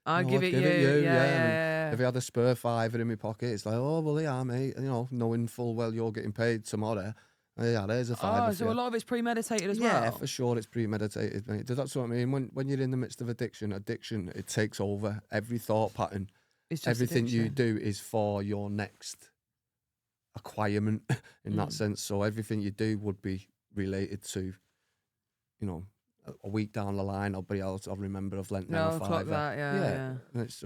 I'll give it you. Yeah. If he had a spare fiver in my pocket, it's like, oh, well, yeah, mate. Knowing full well you're getting paid tomorrow. Yeah, there's a fiver. Oh, so a lot of it's premeditated as well? Yeah, for sure, it's premeditated, mate. That's what I mean. When you're in the midst of addiction, it takes over every thought pattern. Everything you do is for your next acquirement in that sense. So everything you do would be related to, a week down the line, I'll remember I've lent them a fiver. Yeah. And it's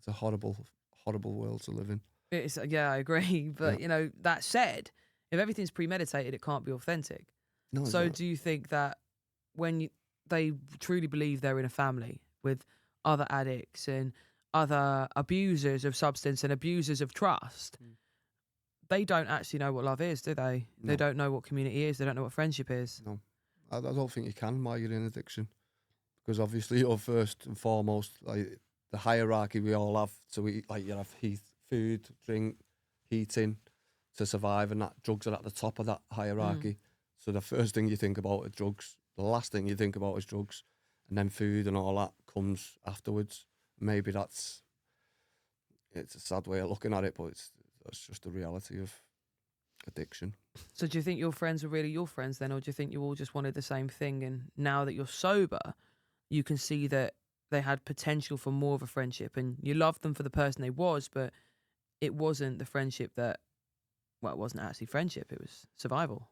a horrible, horrible world to live in. I agree. But, that said, if everything's premeditated, it can't be authentic. No, so do you think that when they truly believe they're in a family with other addicts and other abusers of substance and abusers of trust, they don't actually know what love is, do they? No. They don't know what community is. They don't know what friendship is. No, I don't think you can while you're in addiction, because obviously you're first and foremost, like the hierarchy we all have to eat. Like you have food, drink, heating to survive, and that drugs are at the top of that hierarchy. So the first thing you think about is drugs. The last thing you think about is drugs, and then food and all that comes afterwards. Maybe it's a sad way of looking at it, but that's just the reality of addiction. So do you think your friends were really your friends then, or do you think you all just wanted the same thing, and now that you're sober, you can see that they had potential for more of a friendship and you loved them for the person they was, but it wasn't the friendship that, well, it wasn't actually friendship, it was survival?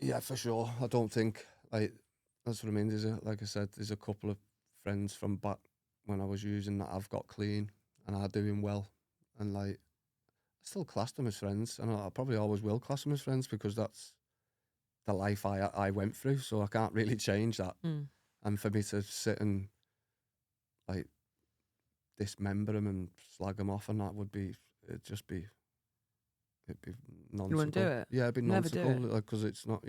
Yeah, for sure. I don't think, that's what I mean. Like I said, there's a couple of friends from back when I was using that I've got clean and are doing well, and I still class them as friends, and I probably always will class them as friends because that's the life I went through, so I can't really change that. And for me to sit and dismember them and slag them off, and that it'd be nonsensical. You wouldn't do it? Yeah, it'd be nonsensical, because it's not,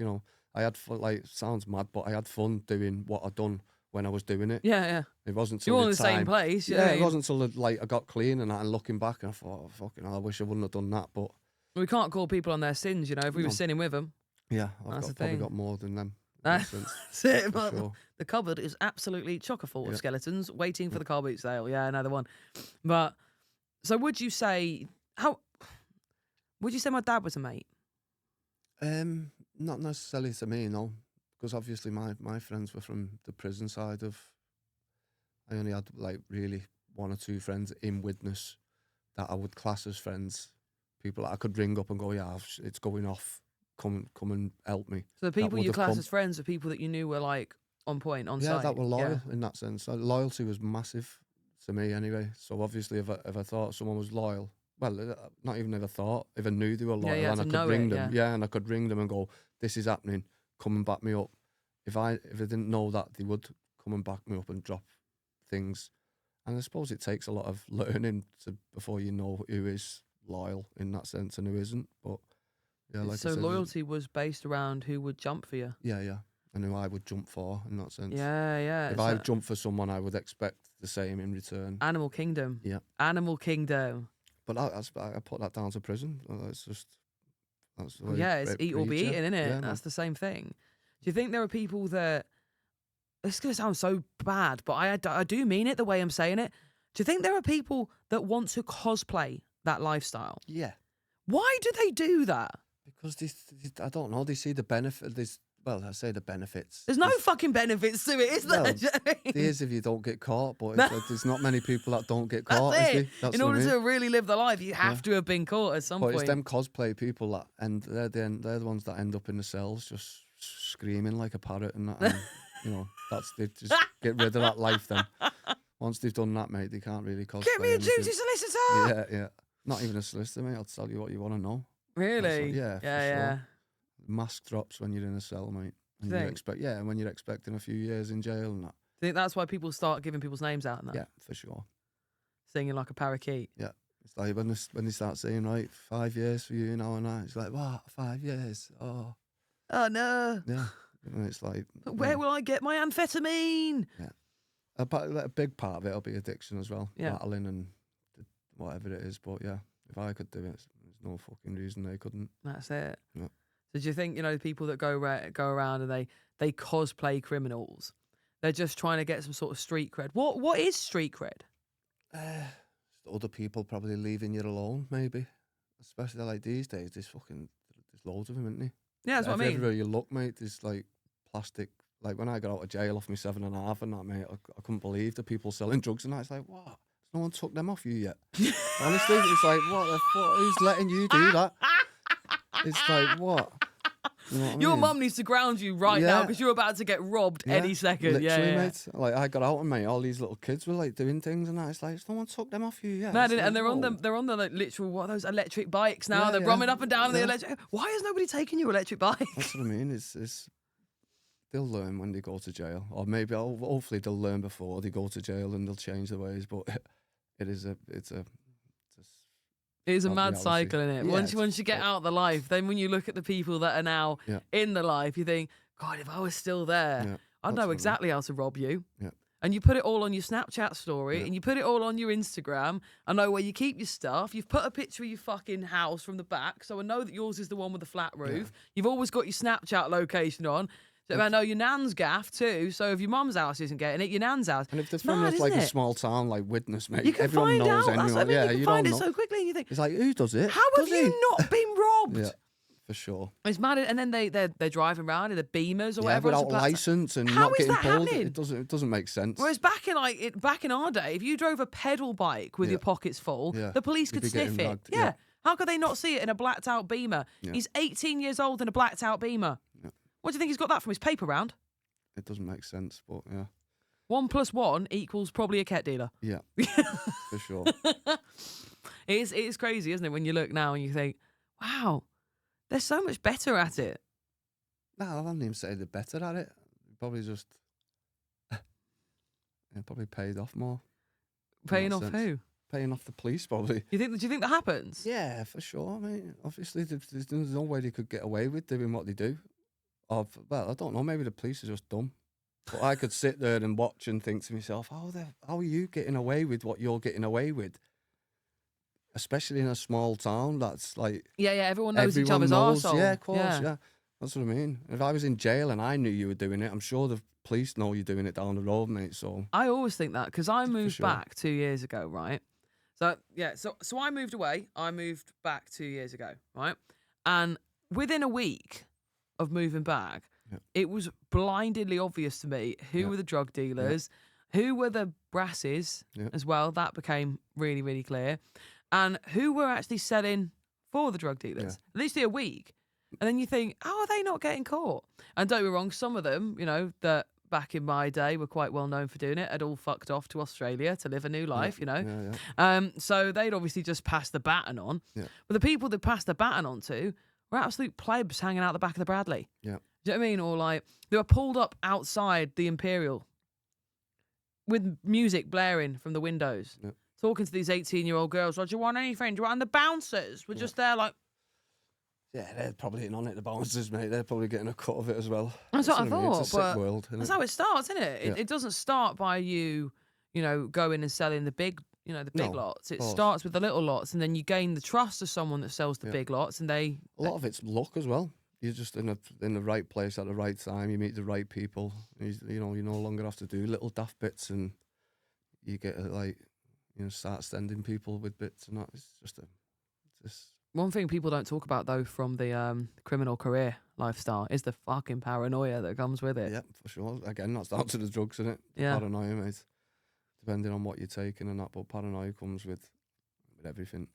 I had fun, it sounds mad, but I had fun doing what I'd done when I was doing it. Yeah. It wasn't till you're in the same place. Yeah, it wasn't until I got clean and that, and looking back, and I thought, oh, fucking hell, I wish I wouldn't have done that. But we can't call people on their sins, if we were sinning with them. Yeah, I've probably got more than them. That's it. Sure. The cupboard is absolutely chocker full of skeletons waiting for the car boot sale. Yeah, another one. But so would you say my dad was a mate? Not necessarily to me, no, because obviously my friends were from the prison side of. I only had really one or two friends in Widnes that I would class as friends, people that I could ring up and go, yeah, it's going off come and help me. So the that people would you have class come. as friends are people that you knew were like on point, on Yeah, site. that were loyal in that sense. Loyalty was massive to me anyway. So obviously, if I thought someone was loyal, well, not even if I thought, if I knew they were loyal, you had and I to could know ring it, them, and I could ring them and go, "This is happening. Come and back me up." If I didn't know that, they would come and back me up and drop things. And I suppose it takes a lot of learning before you know who is loyal in that sense and who isn't. But yeah, like so I said, loyalty was based around who would jump for you. yeah, and who I would jump for in that sense. Yeah. If I jump for someone, I would expect the same in return. Animal Kingdom. Yeah. Animal Kingdom. But I put that down to prison. It's just that's the way It's eat or be eaten, isn't it? Yeah, That's the same thing. Do you think there are people that? This is going to sound so bad, but I do mean it the way I'm saying it. Do you think there are people that want to cosplay that lifestyle? Yeah. Why do they do that? Because I don't know. They see the benefit. I say the benefits. There's no fucking benefits to it, is there? Well, Do you know what I mean? There is if you don't get caught, but there's not many people that don't get caught. That's Is it. there? In order to really live the life, you have to have been caught at some But point. it's them cosplay people that, and they're the ones that end up in the cells just screaming like a parrot and that. And, they just get rid of that life then. Once they've done that, mate, they can't really cosplay. Get me a anything. duty solicitor! Yeah. Not even a solicitor, mate. I'll tell you what you want to know. Really? Yeah, yeah. Sure. Mask drops when you're in a cell, mate. And Think? when you're expecting a few years in jail and that. Do you think that's why people start giving people's names out and that? Yeah, for sure. Singing like a parakeet. Yeah. It's like when they start saying, right, 5 years for you now and that, it's like, what, 5 years? Oh no. Yeah. And it's like, where will I get my amphetamine? Yeah. A big part of it will be addiction as well. Yeah. Battling and whatever it is. But yeah, if I could do it, there's no fucking reason they couldn't. That's it. Yeah. So do you think, the people that go around and they cosplay criminals, they're just trying to get some sort of street cred? What is street cred? Other people probably leaving you alone, maybe. Especially like these days, there's loads of them, isn't there? Yeah, that's what I mean. Everywhere you look, mate, there's like plastic. Like when I got out of jail off my 7.5 and that, mate, I couldn't believe the people selling drugs and that. It's like, what? No one took them off you yet. Honestly, it's like, what the fuck? Who's letting you do that? It's like, what? You know what I Your mean? mum needs to ground you right now because you're about to get robbed any second. Literally, Yeah. mate. Like I got out and mate, all these little kids were like doing things and that. It's like, no one took them off you yet. Man, It's and like, they're on the like, literal, what are those electric bikes now? Yeah, They're yeah. rumming up and down the Yeah. electric. Why has nobody taken you electric bike? That's what I mean. It's they'll learn when they go to jail, or maybe hopefully they'll learn before they go to jail and they'll change their ways. But it's a It's a sad mad reality. cycle, isn't it? Yeah, Once you get out the life, then when you look at the people that are now Yeah. in the life, you think, God, if I was still there, Yeah, I'd know absolutely. exactly how to rob you. Yeah. And you put it all on your Snapchat story Yeah. and you put it all on your Instagram. I know where you keep your stuff. You've put a picture of your fucking house from the back, so I know that yours is the one with the flat roof. You've always got your Snapchat location on. So I know your nan's gaff too. So if your mum's house isn't getting it, your nan's house. And if they're It's from mad, like isn't a it? small town like Widnes, mate, You can everyone find knows out. anyone. That's what I mean. Yeah, you can you find don't it know. so quickly, and you think, It's like, who does it? how have Does he? you not been robbed? Yeah, for sure. It's mad, and then they're driving around in the Beamers or Yeah, whatever. without license and How not is getting that pulled. happening? It doesn't make sense. Whereas back in our day, if you drove a pedal bike with your pockets full, Yeah. the police You'd could be getting sniff it. ragged, Yeah. yeah. How could they not see it in a blacked out Beamer? Yeah. He's 18 years old in a blacked out Beamer. Yeah. What do you think he's got that from? His paper round? It doesn't make sense, but yeah. 1 + 1 equals probably a cat dealer. Yeah, for sure. It is crazy, isn't it? When you look now and you think, wow, they're so much better at it. No, I wouldn't even say they're better at it. Probably just probably paid off more. in Paying that off sense. who? Paying off the police, probably. Do you think that happens? Yeah, for sure, mate. Obviously, there's no way they could get away with doing what they do. Well, I don't know. Maybe the police are just dumb. But I could sit there and watch and think to myself, how are you getting away with what you're getting away with? Especially in a small town, that's like Yeah, everyone knows each everyone other's knows. arsehole. Yeah, of course, yeah. That's what I mean. If I was in jail and I knew you were doing it, I'm sure the police know you're doing it down the road, mate. So I always think that because I moved sure. back 2 years ago, right? So yeah, so I moved away. I moved back 2 years ago, right? And within a week of moving back, it was blindingly obvious to me who were the drug dealers, who were the brasses as well. That became really, really clear, and who were actually selling for the drug dealers. Literally a week. And then you think, how are they not getting caught? And don't be wrong, some of them, you know, that back in my day were quite well known for doing it, had all fucked off to Australia to live a new life, you know. So they'd obviously just pass the baton on. Yeah. But the people that passed the baton on to were absolute plebs hanging out the back of the Bradley. Yeah. Do you know what I mean? Or like they were pulled up outside the Imperial with music blaring from the windows, talking to these 18-year-old girls. Like, do you want anything? Do you want? And the bouncers were just there like... Yeah, they're probably hitting on it, the bouncers, mate. They're probably getting a cut of it as well. That's what I mean. thought. It's a sick world, isn't that's it? how it starts, isn't it? Yeah. It doesn't start by you know, going and selling the big, you know, the big lots. It starts with the little lots, and then you gain the trust of someone that sells the big lots, and a lot of it's luck as well. You're just in the right place at the right time. You meet the right people. You know, you no longer have to do little daft bits, and you get start sending people with bits, and that. It's just One thing people don't talk about, though, from the criminal career lifestyle is the fucking paranoia that comes with it. Yeah, for sure. Again, that's down to the drugs, isn't it? Paranoia, mate. Depending on what you're taking and that, but paranoia comes with everything.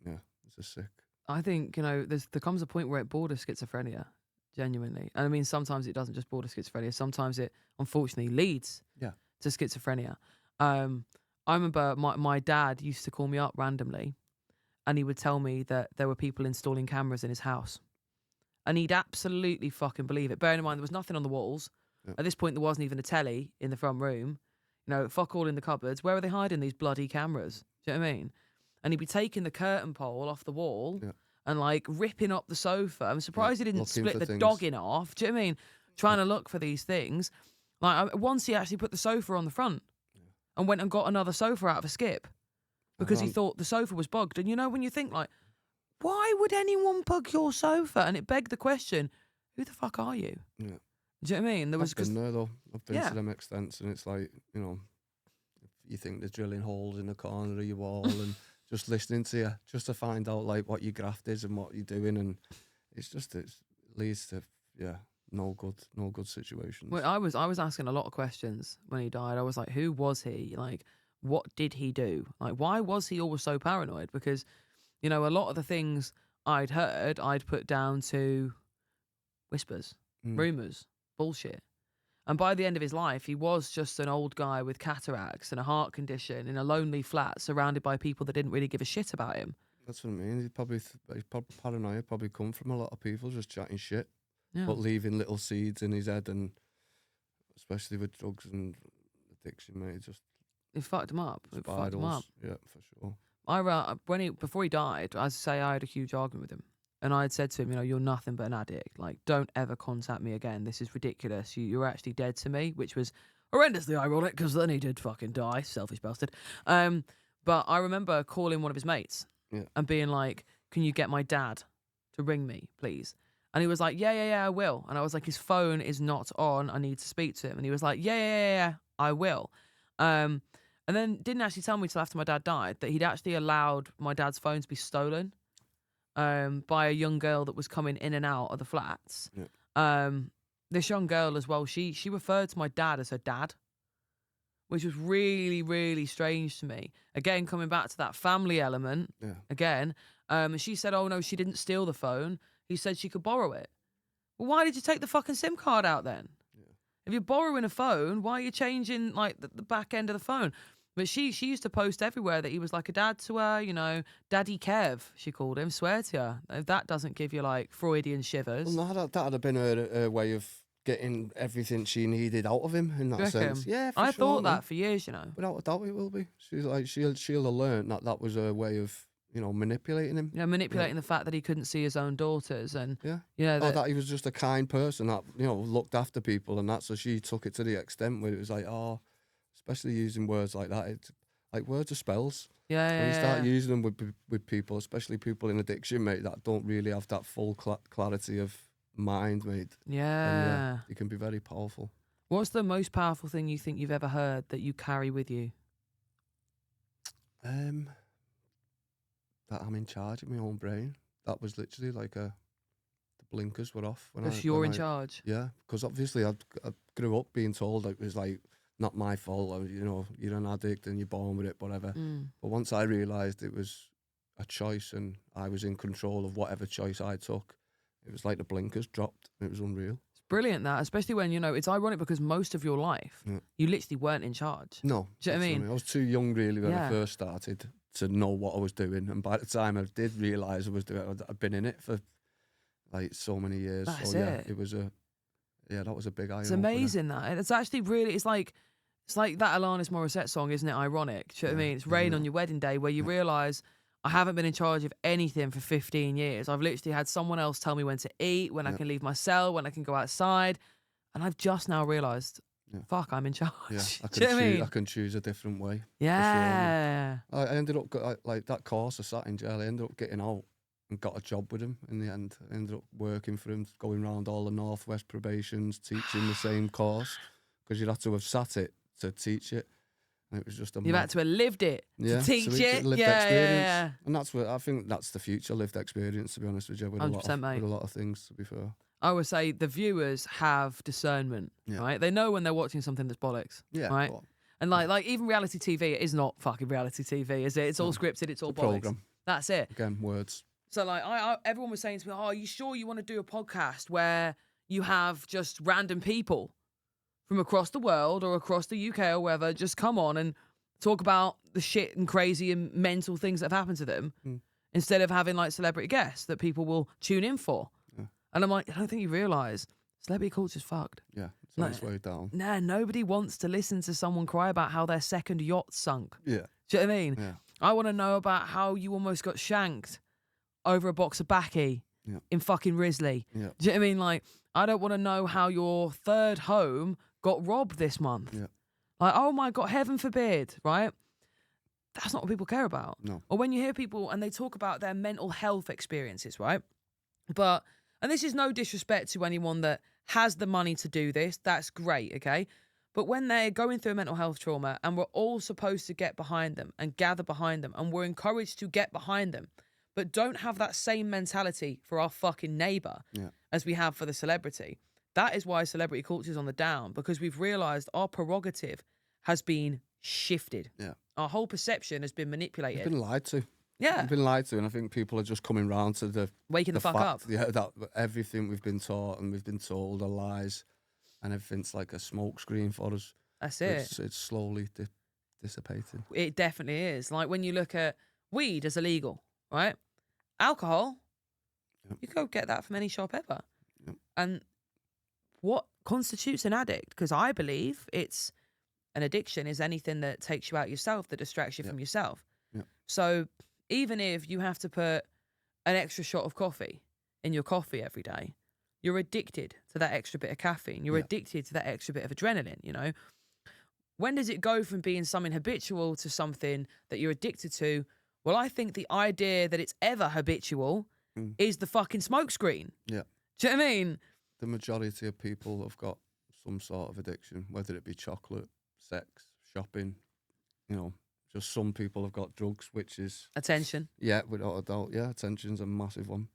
Yeah, it's just sick. I think, you know, there comes a point where it borders schizophrenia, genuinely. And I mean, sometimes it doesn't just border schizophrenia. Sometimes it, unfortunately, leads to schizophrenia. I remember my dad used to call me up randomly, and he would tell me that there were people installing cameras in his house. And he'd absolutely fucking believe it. Bearing in mind, there was nothing on the walls. Yeah. At this point, there wasn't even a telly in the front room. You know, fuck all in the cupboards. Where are they hiding these bloody cameras? Do you know what I mean? And he'd be taking the curtain pole off the wall and, like, ripping up the sofa. I'm surprised he didn't split the dog in half. Do you know what I mean? Trying to look for these things. Like, once he actually put the sofa on the front and went and got another sofa out of a skip because he thought the sofa was bugged. And, you know, when you think, like, why would anyone bug your sofa? And it begged the question, who the fuck are you? Yeah. Do you know what I mean? I've been there, though. I've been to them extents, and it's like, you know, you think they're drilling holes in the corner of your wall and just listening to you, just to find out, like, what your graft is and what you're doing. And it leads to, no good situations. Well, I was asking a lot of questions when he died. I was like, who was he? Like, what did he do? Like, why was he always so paranoid? Because, you know, a lot of the things I'd heard, I'd put down to whispers, rumours, bullshit. And by the end of his life, he was just an old guy with cataracts and a heart condition in a lonely flat surrounded by people that didn't really give a shit about him. That's what I mean. Paranoia probably come from a lot of people just chatting shit, but leaving little seeds in his head, and especially with drugs and addiction, mate. It fucked him up. It fucked him up. Yeah, for sure. Before he died, as I say, I had a huge argument with him. And I had said to him, you know, you're nothing but an addict. Like, don't ever contact me again. This is ridiculous. You're actually dead to me, which was horrendously ironic because then he did fucking die, selfish bastard. But I remember calling one of his mates and being like, can you get my dad to ring me, please? And he was like, yeah, I will. And I was like, his phone is not on. I need to speak to him. And he was like, yeah, I will. And then didn't actually tell me till after my dad died that he'd actually allowed my dad's phone to be stolen by a young girl that was coming in and out of the flats. Yeah. This young girl as well, she referred to my dad as her dad, which was really, really strange to me. Again, coming back to that family element, again, she said, oh no, she didn't steal the phone. He said she could borrow it. Well, why did you take the fucking SIM card out then? Yeah. If you're borrowing a phone, why are you changing, like, the back end of the phone? But she used to post everywhere that he was like a dad to her, you know, Daddy Kev, she called him, swear to you. If that doesn't give you, like, Freudian shivers. Well, no, that'd have been her way of getting everything she needed out of him in that sense. Yeah, for sure. I thought that for years, you know. Without a doubt it will be. She's like, she'll have learned that was her way of, you know, manipulating him. Yeah, manipulating the fact that he couldn't see his own daughters and... Yeah. That he was just a kind person that, you know, looked after people and that, so she took it to the extent where it was like, especially using words like that, it's like words are spells. When you start using them with people, especially people in addiction, mate, that don't really have that full clarity of mind, mate. Yeah. It can be very powerful. What's the most powerful thing you think you've ever heard that you carry with you? That I'm in charge of my own brain. That was literally like the blinkers were off. You're in charge? Yeah, because obviously I grew up being told it was like, not my fault, or, you know, you're an addict and you're born with it, whatever. But once I realised it was a choice and I was in control of whatever choice I took, It was like the blinkers dropped. It was unreal. It's brilliant that, especially when, it's ironic because most of your life, Yeah. you literally weren't in charge. No. Do you know what I mean? I was too young really when I first started to know what I was doing. And by the time I did realise I was doing it, I'd been in it for like so many years. That's so it. It was that was a big eye-opener. It's amazing that. It's actually really, it's like that Alanis Morissette song, isn't it? Ironic. Do you know what I mean? It's Rain on Your Wedding Day, where you realise I haven't been in charge of anything for 15 years. I've literally had someone else tell me when to eat, when I can leave my cell, when I can go outside. And I've just now realised, fuck, I'm in charge. Yeah, I can choose a different way. Yeah. For sure. I ended up, like that course I sat in jail, I ended up getting out and got a job with him in the end. I ended up working for him, going around all the Northwest probations, teaching the same course, because you'd have to have sat it to teach it. And it was just You've had to have lived it to teach it. Lived experience. And that's what I think that's the future, lived experience, to be honest with you, with, 100%, mate. With a lot of things, to be fair. I would say the viewers have discernment, right? They know when they're watching something that's bollocks, right? And like even reality TV, it is not fucking reality TV, is it? It's all scripted, it's all bollocks. Program. That's it. Again, words. So like, everyone was saying to me, "Oh, are you sure you want to do a podcast where you have just random people from across the world or across the UK or wherever just come on and talk about the shit and crazy and mental things that have happened to them, instead of having like celebrity guests that people will tune in for?" And I'm like, I don't think you realise celebrity culture's fucked. Yeah, it's on its way down. Nah, nobody wants to listen to someone cry about how their second yacht sunk. Yeah. Do you know what I mean? Yeah. I want to know about how you almost got shanked over a box of baccy in fucking Risley. Yeah. Do you know what I mean? Like, I don't want to know how your third home got robbed this month. Yeah. Like, oh my God, heaven forbid, right? That's not what people care about. No. Or when you hear people and they talk about their mental health experiences, right? And this is no disrespect to anyone that has the money to do this. That's great, okay? But when they're going through a mental health trauma and we're all supposed to get behind them and gather behind them and we're encouraged to get behind them, but don't have that same mentality for our fucking neighbour as we have for the celebrity. That is why celebrity culture is on the down, because we've realised our prerogative has been shifted. Yeah. Our whole perception has been manipulated. We've been lied to. Yeah. We've been lied to, and I think people are just coming round to the waking the fuck fact, up. Yeah, that everything we've been taught and we've been told are lies, and everything's like a smoke screen for us. That's it. It's slowly dissipating. It definitely is. Like when you look at weed as illegal, right? Alcohol, you go get that from any shop ever. Yep. And what constitutes an addict? Because I believe it's an addiction is anything that takes you out yourself, that distracts you from yourself. Yep. So even if you have to put an extra shot of coffee in your coffee every day, you're addicted to that extra bit of caffeine. You're addicted to that extra bit of adrenaline, you know? When does it go from being something habitual to something that you're addicted to? Well, I think the idea that it's ever habitual is the fucking smokescreen. Yeah. Do you know what I mean? The majority of people have got some sort of addiction, whether it be chocolate, sex, shopping, you know. Just some people have got drugs, which is attention. Yeah, without a doubt. Yeah, attention's a massive one.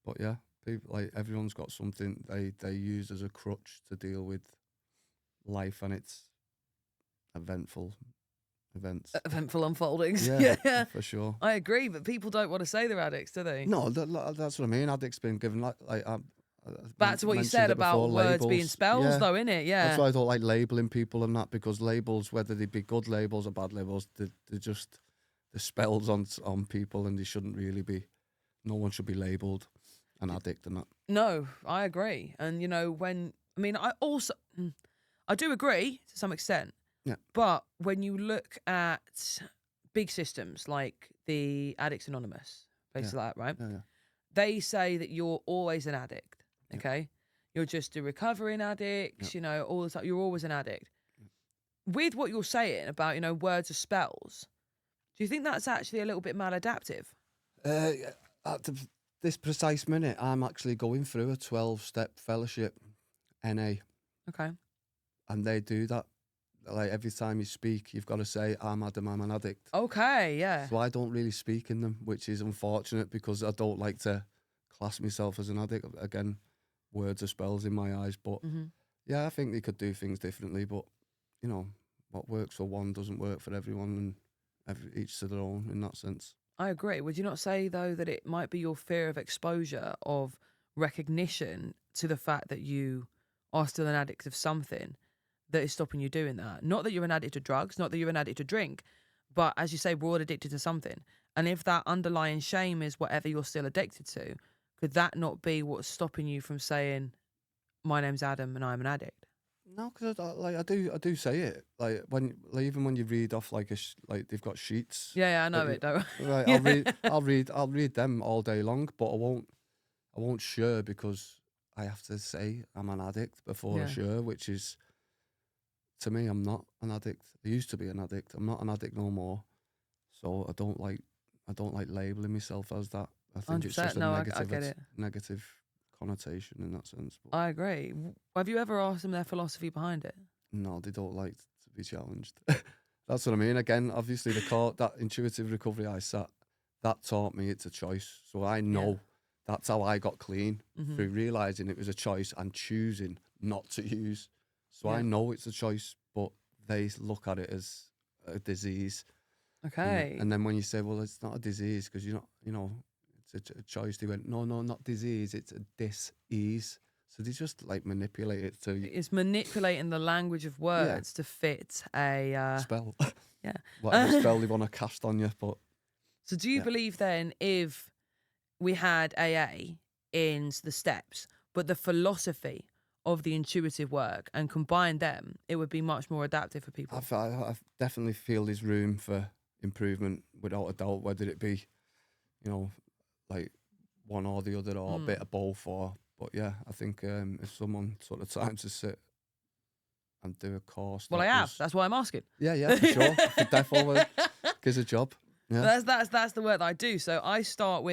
But yeah, people, like everyone's got something they use as a crutch to deal with life and its eventful unfoldings. Yeah, for sure. I agree, but people don't want to say they're addicts, do they? No, that's what I mean. Addict's been given like back to what you said about before, words labels. being spells, though, innit? Yeah. That's why I don't like labeling people and that, because labels, whether they be good labels or bad labels, they're just the spells on people, and they shouldn't really be. No one should be labelled an addict and that. No, I agree. And you know, I do agree to some extent. Yeah. But when you look at big systems like the Addicts Anonymous, places like that, right? Yeah. They say that you're always an addict. Okay, you're just a recovering addict, you know, all the time. You're always an addict. With what you're saying about, you know, words are spells, do you think that's actually a little bit maladaptive? At this precise minute, I'm actually going through a 12-step fellowship, NA. Okay. And they do that. Like every time you speak, you've got to say, I'm Adam, I'm an addict. Okay, yeah. So I don't really speak in them, which is unfortunate because I don't like to class myself as an addict. Again, words are spells in my eyes, but yeah, I think they could do things differently, but you know, what works for one doesn't work for everyone, and each to their own in that sense. I agree. Would you not say though that it might be your fear of exposure, of recognition to the fact that you are still an addict of something that is stopping you doing that. Not that you're an addict to drugs, not that you're an addict to drink, but as you say, we're all addicted to something. And if that underlying shame is whatever you're still addicted to, could that not be what's stopping you from saying, my name's Adam and I'm an addict? No, because I do say it, like even when you read off like like they've got sheets. Yeah, I know like, it though. Right, I'll read them all day long, but I won't share because I have to say I'm an addict before I share, which is, to me, I'm not an addict. I used to be an addict. I'm not an addict no more. So I don't like labeling myself as that. I think it's just a negative connotation in that sense. But I agree. Have you ever asked them their philosophy behind it? no, they don't like to be challenged. That's what I mean. Again, obviously, that intuitive recovery I sat, that taught me it's a choice. So I know that's how I got clean, through realising it was a choice and choosing not to use. So I know it's a choice, but they look at it as a disease. Okay. And then when you say, well, it's not a disease because you're not, it's a choice, they went, no, not disease, it's a dis-ease. So they just like manipulate it to... It's manipulating the language of words to fit a... spell. Yeah. Whatever spell they want to cast on you. But so do you believe then if we had AA in the steps, but the philosophy of the intuitive work and combined them, it would be much more adaptive for people? I definitely feel there's room for improvement without a doubt, whether it be, like one or the other or a bit of both. But yeah, I think if someone sort of time to sit and do a course. Well, I have. That's why I'm asking. Yeah, for sure. For definitely gives a job. Yeah. That's the work that I do. So I start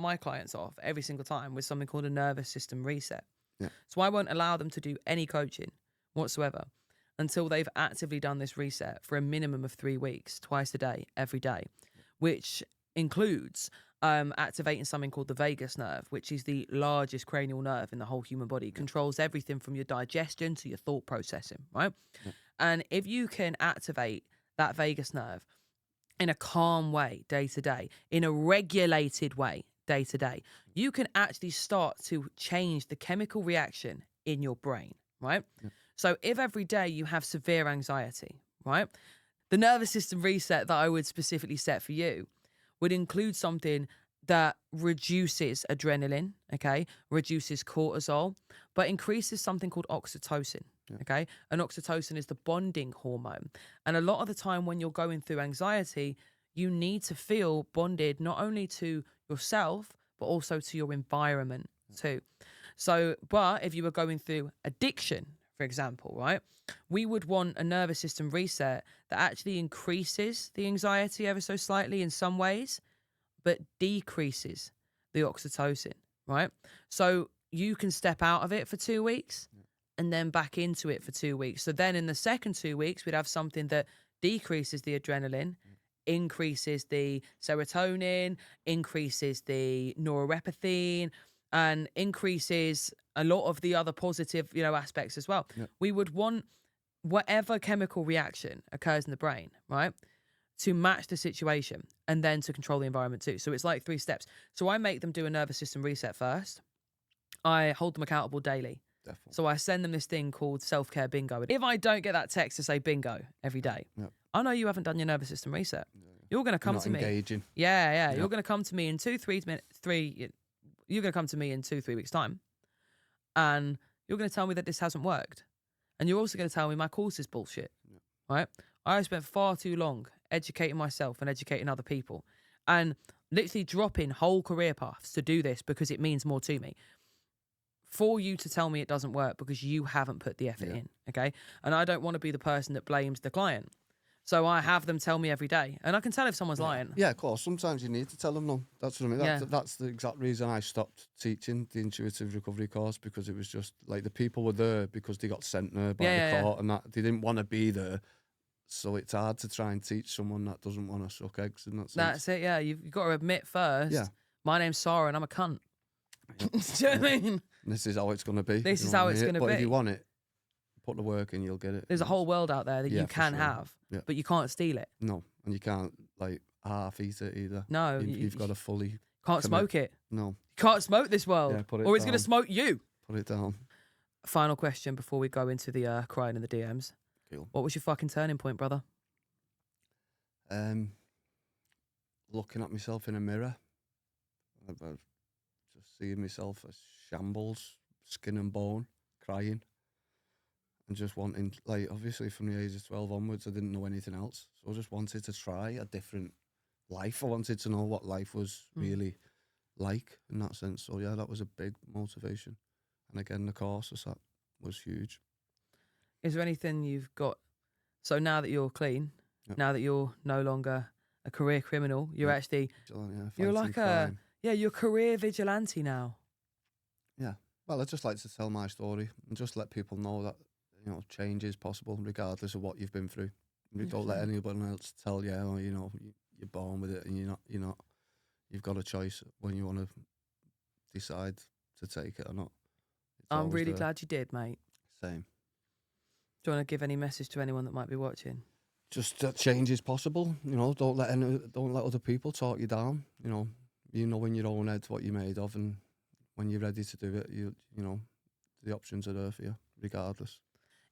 my clients off every single time with something called a nervous system reset. Yeah. So I won't allow them to do any coaching whatsoever until they've actively done this reset for a minimum of 3 weeks, twice a day, every day, which includes activating something called the vagus nerve, which is the largest cranial nerve in the whole human body. It controls everything from your digestion to your thought processing, right? Yeah. And if you can activate that vagus nerve in a calm way, day to day, in a regulated way, day to day, you can actually start to change the chemical reaction in your brain, right? Yeah. So if every day you have severe anxiety, right, the nervous system reset that I would specifically set for you would include something that reduces adrenaline, okay, reduces cortisol, but increases something called oxytocin. Okay. And oxytocin is the bonding hormone. And a lot of the time when you're going through anxiety, you need to feel bonded not only to yourself, but also to your environment too. So, but if you were going through addiction, for example, right, we would want a nervous system reset that actually increases the anxiety ever so slightly in some ways, but decreases the oxytocin, right? So you can step out of it for 2 weeks and then back into it for 2 weeks. So then in the second 2 weeks, we'd have something that decreases the adrenaline, increases the serotonin, increases the norepinephrine, and increases a lot of the other positive, aspects as well. Yep. We would want whatever chemical reaction occurs in the brain, right, to match the situation and then to control the environment too. So it's like 3 steps. So I make them do a nervous system reset first. I hold them accountable daily. Definitely. So I send them this thing called self-care bingo. If I don't get that text to say bingo every day, I know you haven't done your nervous system reset. You're going to come to me. Engaging. Yeah. You're going to come to me in 2-3 minutes. You're going to come to me in 2-3 weeks' time, and you're going to tell me that this hasn't worked, and you're also going to tell me my course is bullshit. Right? I spent far too long educating myself and educating other people, and literally dropping whole career paths to do this because it means more to me. For you to tell me it doesn't work because you haven't put the effort in, okay? And I don't want to be the person that blames the client. So I have them tell me every day. And I can tell if someone's lying. Yeah, of course. Sometimes you need to tell them no. That's what I mean. That's the exact reason I stopped teaching the intuitive recovery course, because it was just like the people were there because they got sent there by the court and that they didn't want to be there. So it's hard to try and teach someone that doesn't want to suck eggs in that sense. That's it, yeah. You've got to admit first, my name's Sara and I'm a cunt. Do you know what I mean? This is how it's going to be. This is how it's going to be. But if you want it, put the work in, you'll get it. There's a whole world out there that you can have, but you can't steal it. No, and you can't like half eat it either. No, you've got to fully. Can't smoke it. No. You can't smoke this world. Yeah, put it or it's going to down. smoke you. Put it down. Final question before we go into the crying in the DMs. Cool. What was your fucking turning point, brother? Looking at myself in a mirror. About just seeing myself as shambles, skin and bone, crying. And just wanting, like, obviously from the age of 12 onwards, I didn't know anything else. So I just wanted to try a different life. I wanted to know what life was really like in that sense. So yeah, that was a big motivation. And again, the courses, that was huge. Is there anything you've got? So now that you're clean, now that you're no longer a career criminal, you're actually, you're like crime. You're a career vigilante now. Yeah. Well, I just like to tell my story and just let people know that, you know, change is possible regardless of what you've been through. You don't let anyone else tell you, or, you know, you're born with it and you're not. You've got a choice when you want to decide to take it or not. I'm really glad you did, mate. Same. Do you want to give any message to anyone that might be watching? Just that change is possible. You know, don't let other people talk you down. You know in your own head what you're made of, and when you're ready to do it, you know, the options are there for you, regardless.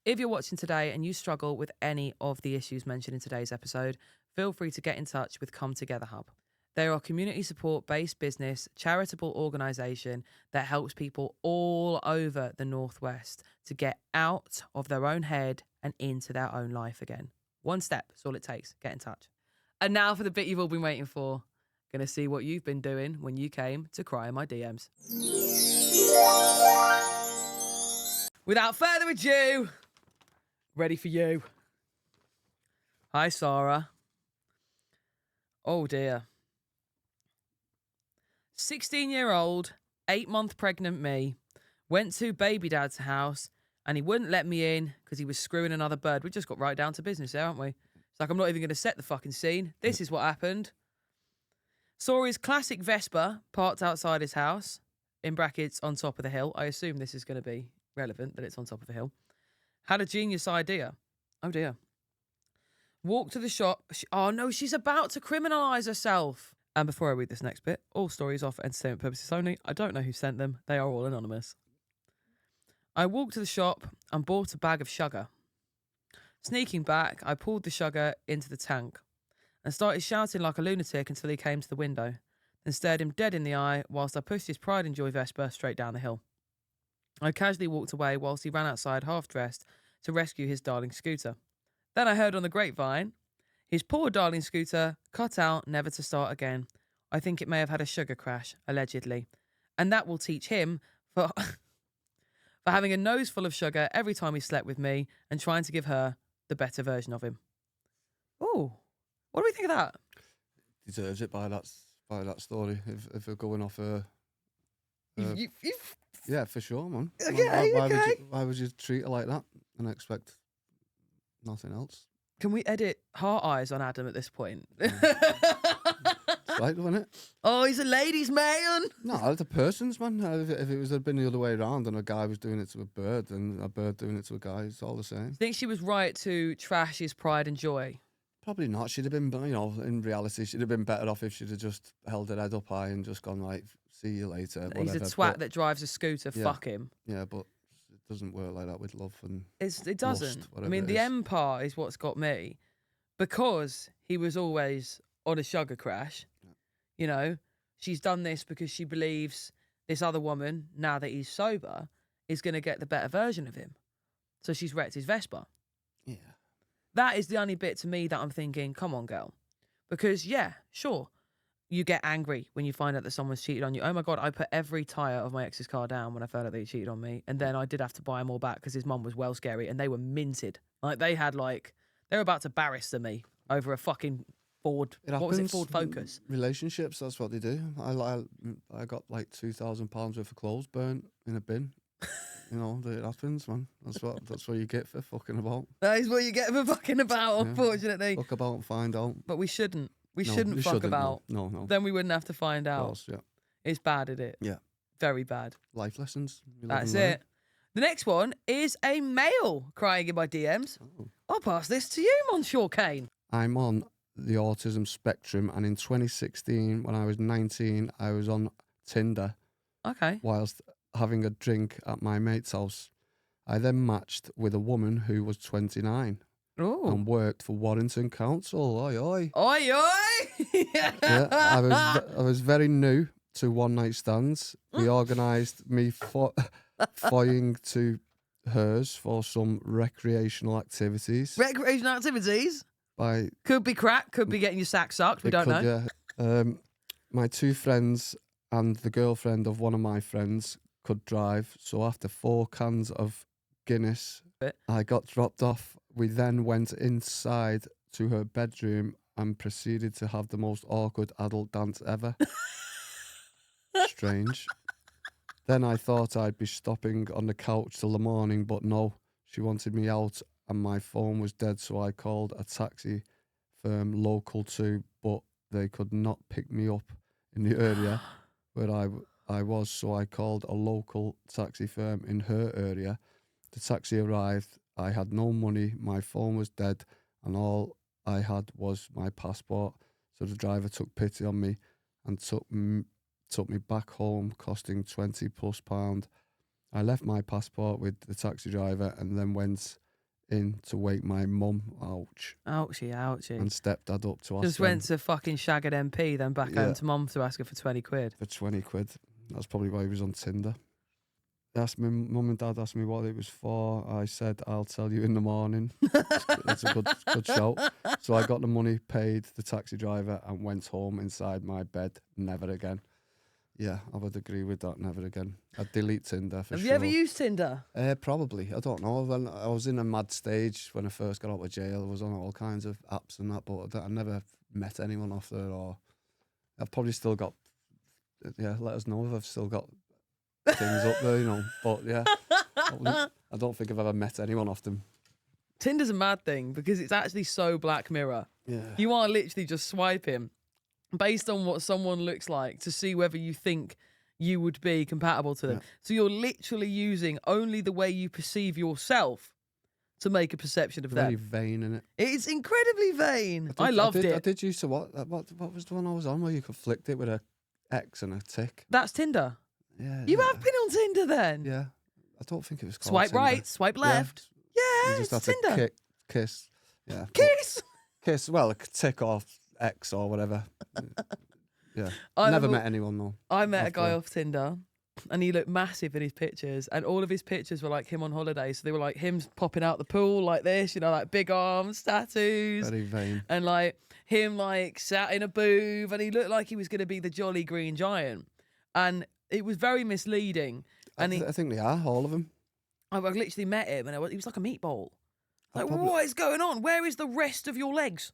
If you're watching today and you struggle with any of the issues mentioned in today's episode, feel free to get in touch with Come Together Hub. They are a community support-based business, charitable organisation that helps people all over the Northwest to get out of their own head and into their own life again. One step, that's all it takes. Get in touch. And now for the bit you've all been waiting for. Going to see what you've been doing when you came to cry in my DMs. Without further ado, ready for you. Hi, Sara. Oh, dear. 16-year-old, 8-month pregnant me, went to baby dad's house and he wouldn't let me in because he was screwing another bird. We just got right down to business there, haven't we? It's like, I'm not even going to set the fucking scene. This is what happened. Saw his classic Vespa parked outside his house, in brackets, on top of the hill. I assume this is going to be relevant, that it's on top of a hill. Had a genius idea. Oh, dear. Walked to the shop. Oh, no, she's about to criminalise herself. And before I read this next bit, all stories are for entertainment purposes only. I don't know who sent them. They are all anonymous. I walked to the shop and bought a bag of sugar. Sneaking back, I pulled the sugar into the tank and started shouting like a lunatic until he came to the window, then stared him dead in the eye whilst I pushed his Pride and Joy Vespa straight down the hill. I casually walked away whilst he ran outside half-dressed to rescue his darling scooter. Then I heard on the grapevine, his poor darling scooter cut out, never to start again. I think it may have had a sugar crash, allegedly. And that will teach him for having a nose full of sugar every time he slept with me and trying to give her the better version of him. Oh, what do we think of that? Deserves it by that story. If we're going off yeah, for sure, man. Okay, why would you treat her like that and expect nothing else? Can we edit heart eyes on Adam at this point? It's right, isn't it? Oh, he's a ladies' man. No, the person's, man. If it had been the other way around and a guy was doing it to a bird and a bird doing it to a guy, it's all the same. Think she was right to trash his Pride and Joy? Probably not. She'd have been, you know, in reality, she'd have been better off if she'd have just held her head up high and just gone, like, see you later. He's a twat that drives a scooter. Yeah, fuck him. Yeah, but it doesn't work like that with love and it doesn't. Lust, I mean, the M part is what's got me, because he was always on a sugar crash. Yeah. You know, she's done this because she believes this other woman, now that he's sober, is going to get the better version of him. So she's wrecked his Vespa. Yeah. That is the only bit to me that I'm thinking, come on, girl. Because, yeah, sure, you get angry when you find out that someone's cheated on you. Oh, my God, I put every tyre of my ex's car down when I found out that he cheated on me. And then I did have to buy them all back because his mum was well scary and they were minted. Like, they were about to barrister me over a fucking Ford. What was it, Ford Focus? Relationships, that's what they do. I got like £2,000 worth of clothes burnt in a bin. You know, it happens, man. That's what you get for fucking about. That is what you get for fucking about, unfortunately. Fuck about and find out. But we shouldn't. We shouldn't fuck about. No. Then we wouldn't have to find out. Of course, yeah. It's bad, isn't it? Yeah. Very bad. Life lessons. That's it. The next one is a male crying in my DMs. Oh. I'll pass this to you, Monsieur Caine. I'm on the autism spectrum. And in 2016, when I was 19, I was on Tinder Okay. whilst having a drink at my mate's house. I then matched with a woman who was 29 Oh. and worked for Warrington Council. Oi, oi. Oi, oi. Yeah, I was very new to one night stands. We organised me foying to hers for some recreational activities. Recreational activities? Could be crack, could be getting your sack sucked. We don't know. Yeah. My two friends and the girlfriend of one of my friends could drive. So after 4 cans of Guinness, I got dropped off. We then went inside to her bedroom and proceeded to have the most awkward adult dance ever. Strange. Then I thought I'd be stopping on the couch till the morning, but no, she wanted me out and my phone was dead, so I called a taxi firm local to, but they could not pick me up in the area where I was, so I called a local taxi firm in her area. The taxi arrived. I had no money, my phone was dead, and all I had was my passport. So the driver took pity on me and took me back home, costing £20+. I left my passport with the taxi driver and then went in to wake my mum. Ouch. Ouchie, ouchie. And stepdad up to ask Just went to fucking Shagged MP, then back home to mum to ask her for 20 quid. For 20 quid. That's probably why he was on Tinder. Mum and dad asked me what it was for. I said, I'll tell you in the morning. That's a good shout. So I got the money, paid the taxi driver and went home inside my bed. Never again. Yeah, I would agree with that. Never again. I'd delete Tinder for sure. Have you ever used Tinder? Probably. I don't know. When I was in a mad stage when I first got out of jail, I was on all kinds of apps and that, but I never met anyone off there. Or I've probably still got. Yeah, let us know if I've still got things up there, you know. But yeah, I don't think I've ever met anyone off them. Tinder's a mad thing because it's actually so Black Mirror. Yeah. You are literally just swiping based on what someone looks like to see whether you think you would be compatible to them. Yeah. So you're literally using only the way you perceive yourself to make a perception of them. Very vain, isn't it? It's incredibly vain. I loved it. I did used to what was the one I was on where you could flick it with a X and a tick? That's Tinder. Yeah. You have been on Tinder then? Yeah. I don't think it was called Swipe Tinder. right, swipe left. Yeah, you just it's have Tinder. To kiss. Yeah. Kiss? Kiss, well, a tick off X or whatever. Yeah. Never met anyone though. I met a guy off Tinder and he looked massive in his pictures and all of his pictures were like him on holiday. So they were like him popping out the pool like this, you know, like big arms, tattoos. Very vain. And like him like sat in a booth and he looked like he was going to be the Jolly Green Giant. And it was very misleading. And I think they are, all of them. I literally met him and he was like a meatball. Like, what is going on? Where is the rest of your legs?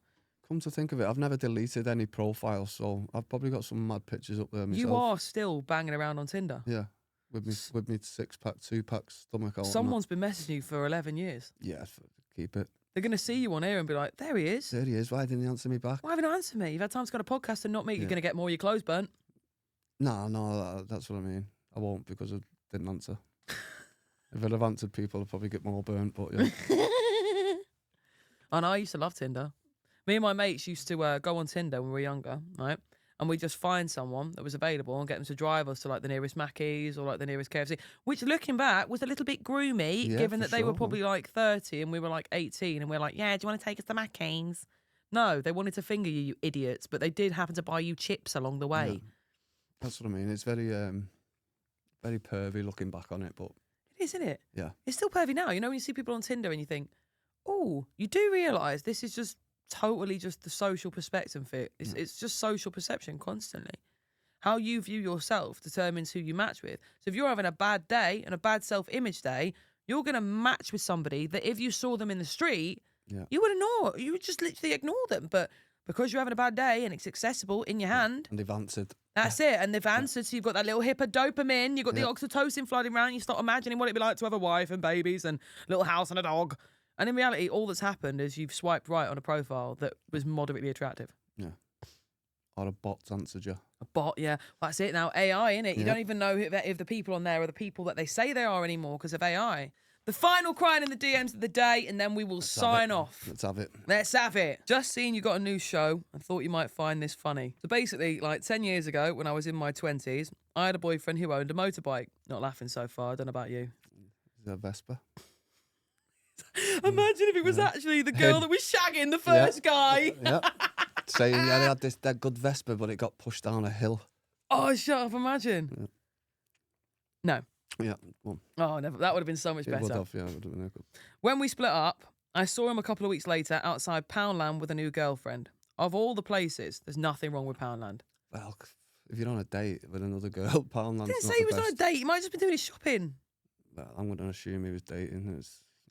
Come to think of it, I've never deleted any profiles, so I've probably got some mad pictures up there myself. You are still banging around on Tinder. Yeah, with me 6-pack, 2-pack stomach out. Someone's been messaging you for 11 years. Yeah, keep it. They're going to see you on here and be like, there he is. There he is. Why didn't he answer me back? Why haven't you answered me? You've had time to go to a podcast and not me. Yeah. You're going to get more of your clothes burnt. No, that's what I mean. I won't because I didn't answer. If I'd have answered people, I'd probably get more burnt, but yeah. I know, I used to love Tinder. Me and my mates used to go on Tinder when we were younger, right? And we'd just find someone that was available and get them to drive us to like the nearest Mackey's or like the nearest KFC, which looking back was a little bit groomy, given that they were probably like 30 and we were like 18 and we're like, yeah, do you want to take us to Mackey's? No, they wanted to finger you, you idiots, but they did happen to buy you chips along the way. Yeah. That's what I mean. It's very, very pervy looking back on it, but... It is, isn't it? Yeah. It's still pervy now. You know when you see people on Tinder and you think, oh, you do realise this is just totally just the social perspective fit. It's just social perception constantly. How you view yourself determines who you match with. So if you're having a bad day and a bad self-image day, you're going to match with somebody that if you saw them in the street, you would ignore. You would just literally ignore them. But because you're having a bad day and it's accessible in your hand. And they've answered. That's it. And they've answered. So you've got that little hit of dopamine. You've got the oxytocin flooding around. You start imagining what it'd be like to have a wife and babies and a little house and a dog. And in reality, all that's happened is you've swiped right on a profile that was moderately attractive. Yeah. Or a bot's answered you. A bot, yeah. That's it now. AI, innit? You don't even know if the people on there are the people that they say they are anymore because of AI. The final crying in the DMs of the day, and then we will sign off. Let's have it. Let's have it. Just seen you got a new show and thought you might find this funny. So basically, like 10 years ago, when I was in my 20s, I had a boyfriend who owned a motorbike. Not laughing so far. I don't know about you. Is it a Vespa? Imagine if it was actually the girl that was shagging the first guy. Yeah. Saying, they had that good Vespa, but it got pushed down a hill. Oh, shut up. Imagine. Yeah. No. Yeah. Well, Oh, never. That would have been so much better. Would have, yeah, it would have been good. When we split up, I saw him a couple of weeks later outside Poundland with a new girlfriend. Of all the places, there's nothing wrong with Poundland. Well, if you're on a date with another girl, Poundland's Didn't not say he the was on a best. date. He might have just been doing his shopping. Well, I'm going to assume he was dating.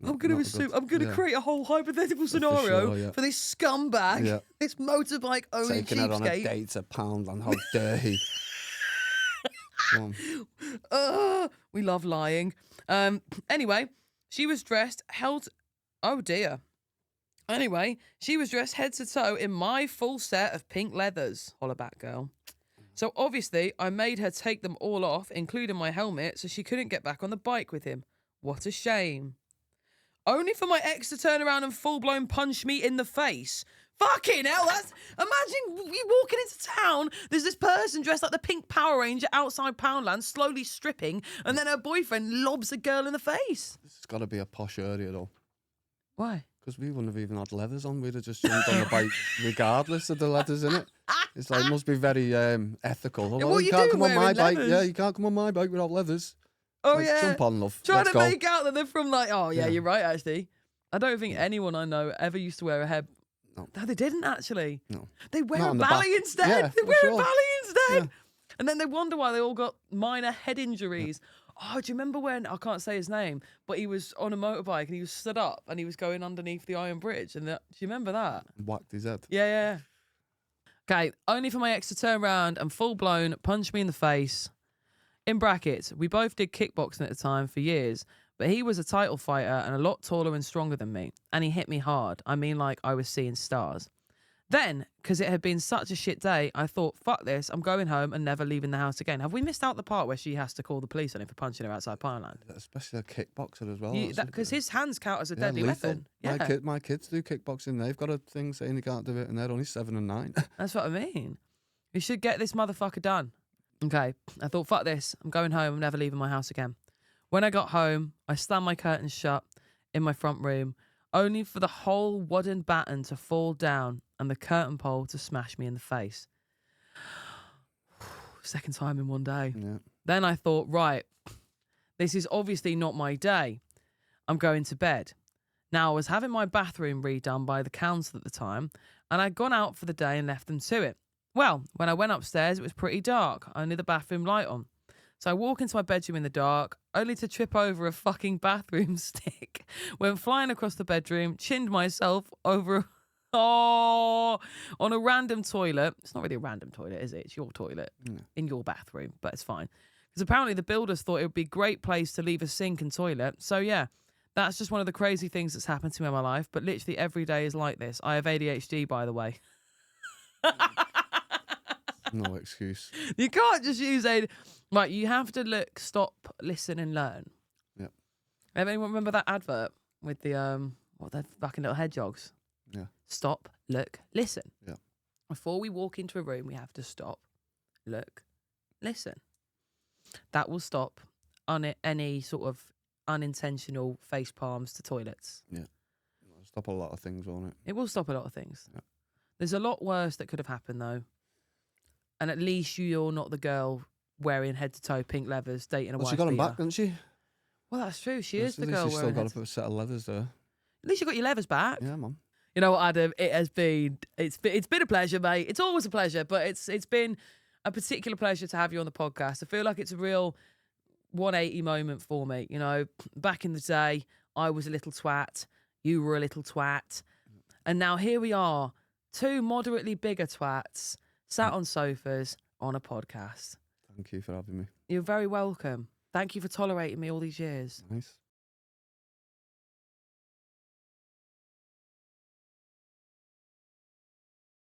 I'm going to create a whole hypothetical scenario sure, for this scumbag, this motorbike owning taking her on a cheapskate. date to Poundland. How dare he? We love lying. Anyway, she was dressed oh dear. Anyway, she was dressed head to toe in my full set of pink leathers. Holla back, girl. So obviously, I made her take them all off, including my helmet, so she couldn't get back on the bike with him. What a shame. Only for my ex to turn around and full-blown punch me in the face. Fucking hell, imagine you walking into town, there's this person dressed like the pink Power Ranger outside Poundland, slowly stripping, and then her boyfriend lobs a girl in the face. It's got to be a posh area, though. Why? Because we wouldn't have even had leathers on. We'd have just jumped on the bike regardless of the leathers in it. It's like, it must be very ethical. Yeah, what you you can't doing come on my wearing bike. leathers? Yeah, you can't come on my bike without leathers. Oh, Like, yeah. jump on, love. Trying Let's to go. make out that they're from like, oh, yeah, you're right, actually. I don't think anyone I know ever used to wear a head. No. No, they didn't, actually. No. They wear Not a on the bally back. instead. Yeah, they for wear a sure. bally instead. Yeah. And then they wonder why they all got minor head injuries. Oh, do you remember when, I can't say his name, but he was on a motorbike and he was stood up and he was going underneath the Iron Bridge. And do you remember that? Whacked his head. Yeah. Okay, only for my ex to turn around and full-blown punch me in the face. In brackets, we both did kickboxing at the time for years, but he was a title fighter and a lot taller and stronger than me. And he hit me hard. I mean, like I was seeing stars. Then, because it had been such a shit day, I thought, fuck this, I'm going home and never leaving the house again. Have we missed out the part where she has to call the police on him for punching her outside Poundland? Especially a kickboxer as well. Because his hands count as a deadly lethal. weapon. Yeah. My kids do kickboxing. They've got a thing saying they can't do it, and they're only 7 and 9. That's what I mean. We should get this motherfucker done. Okay, I thought, fuck this, I'm going home, I'm never leaving my house again. When I got home, I slammed my curtains shut in my front room, only for the whole wooden batten to fall down and the curtain pole to smash me in the face. Second time in one day. Yeah. Then I thought, right, this is obviously not my day. I'm going to bed. Now, I was having my bathroom redone by the council at the time, and I'd gone out for the day and left them to it. Well, when I went upstairs, it was pretty dark, only the bathroom light on. So I walk into my bedroom in the dark, only to trip over a fucking bathroom stick. Went flying across the bedroom, chinned myself over on a random toilet. It's not really a random toilet, is it? It's your toilet in your bathroom, but it's fine. Because apparently the builders thought it would be a great place to leave a sink and toilet. So yeah, that's just one of the crazy things that's happened to me in my life. But literally every day is like this. I have ADHD, by the way. No excuse. You can't just use Right, you have to look, stop, listen, and learn. Yep. Anyone remember that advert with the the fucking little hedgehogs? Yeah. Stop, look, listen. Yeah. Before we walk into a room, we have to stop, look, listen. That will stop any sort of unintentional face palms to toilets. Yeah. It'll stop a lot of things, won't it? It will stop a lot of things. Yeah. There's a lot worse that could have happened, though. And at least you're not the girl wearing head-to-toe pink leathers, dating a wife She got them beater. back, didn't she? Well, that's true. She is the At girl least she's wearing still got head- to put a set of leathers there. At least you got your leathers back. Yeah, man. You know what, Adam? It's been a pleasure, mate. It's always a pleasure, but it's been a particular pleasure to have you on the podcast. I feel like it's a real 180 moment for me. You know, back in the day, I was a little twat, you were a little twat, and now here we are, two moderately bigger twats sat on sofas on a podcast. Thank you for having me. You're very welcome. Thank you for tolerating me all these years. Nice.